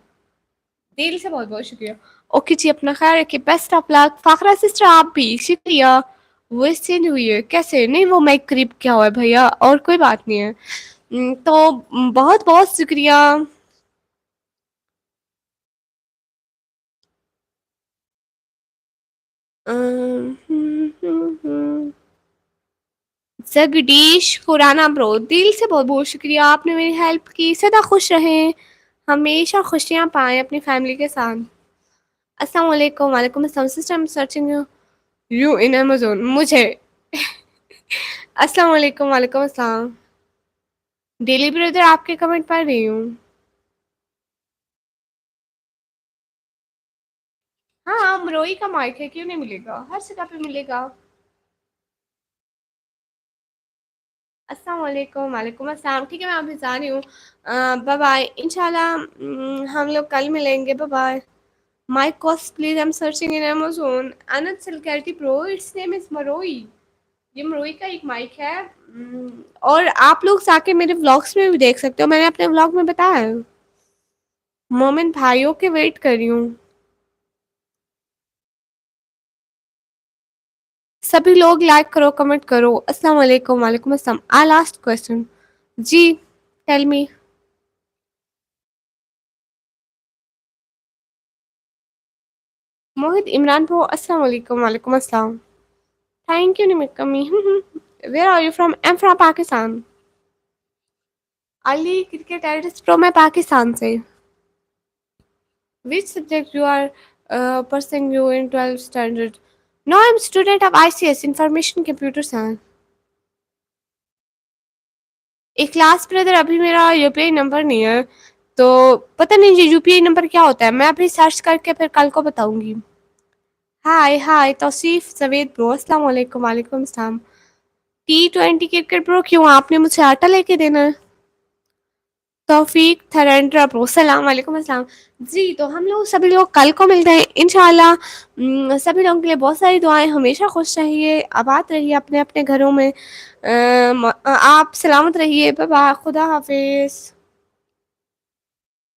दिल से बहुत बहुत शुक्रिया। ओके जी अपना ख्याल रखिए, best of luck. Fakhra sister आप भी शुक्रिया। वॉइस चेंज हुई है कैसे? नहीं वो माइक करीब क्या हुआ है भैया, और कोई बात नहीं है। तो बहुत बहुत शुक्रिया। जगदीश खुराना ब्रो दिल से बहुत बहुत शुक्रिया, आपने मेरी हेल्प की। सदा खुश रहें, हमेशा खुशियाँ पाएँ अपनी फैमिली के साथ। अस्सलाम वालेकुम। वालेकुम अस्सलाम sister, I am searching you in Amazon. मुझे अस्सलाम वालेकुम। वालेकुम अस्सलाम। डेली ब्रदर आपके कमेंट पढ़ रही हूँ। हाँ अमरोई का माइक है, क्यों नहीं मिलेगा, हर जगह पे मिलेगा। अस्सलाम वालेकुम। वालेकुम अस्सलाम। ठीक है मैं अभी जा रही हूँ। बाय बाय इंशाल्लाह। हम लोग कल मिलेंगे। Bye bye. My cost please, I am searching in Amazon. Anant सिलकैटी प्रो, इट्स नेम इज मरोई। ये मरोई का एक माइक है। और आप लोग जाके मेरे व्लॉग्स में भी देख सकते हो, मैंने अपने व्लॉग में बताया है। मोमिन भाइयों के वेट कर रही हूँ। सभी लोग लाइक करो कमेंट करो। अस्सलाम वालेकुम। वालेकुम अस्सलाम। आ लास्ट क्वेश्चन जी, tell me. Mohit Imran bro अस्सलाम वालेकुम वालेकुम अस्सलाम। थैंक यू निमिकमी। Where are you from? I am from Pakistan. Ali cricket edits pro, मैं पाकिस्तान से। Which subject you are pursuing you in 12th standard? No, I'm student of ICS, Information Computer Science. एक class brother, अभी मेरा UPI number नहीं है, तो पता नहीं जी यूपीआई नंबर क्या होता है। मैं अभी सर्च करके फिर कल को बताऊंगी। हाय हाय तौसीफ जवेद ब्रो, अस्सलाम वालेकुम वालेकुम सलाम। T20 क्रिकेट ब्रो, क्यों आपने मुझसे आटा लेके देना है? तौफीक थरेंड्रा ब्रो, सलाम वालेकुम अस्सलाम। जी तो हम लोग सभी लोग कल को मिलते हैं इंशाल्लाह। सभी लोगों के लिए बहुत सारी दुआएं, हमेशा खुश रहिए, आबाद रहिए अपने अपने घरों में। आप सलामत रहिए। बाय बाय, खुदा हाफिज।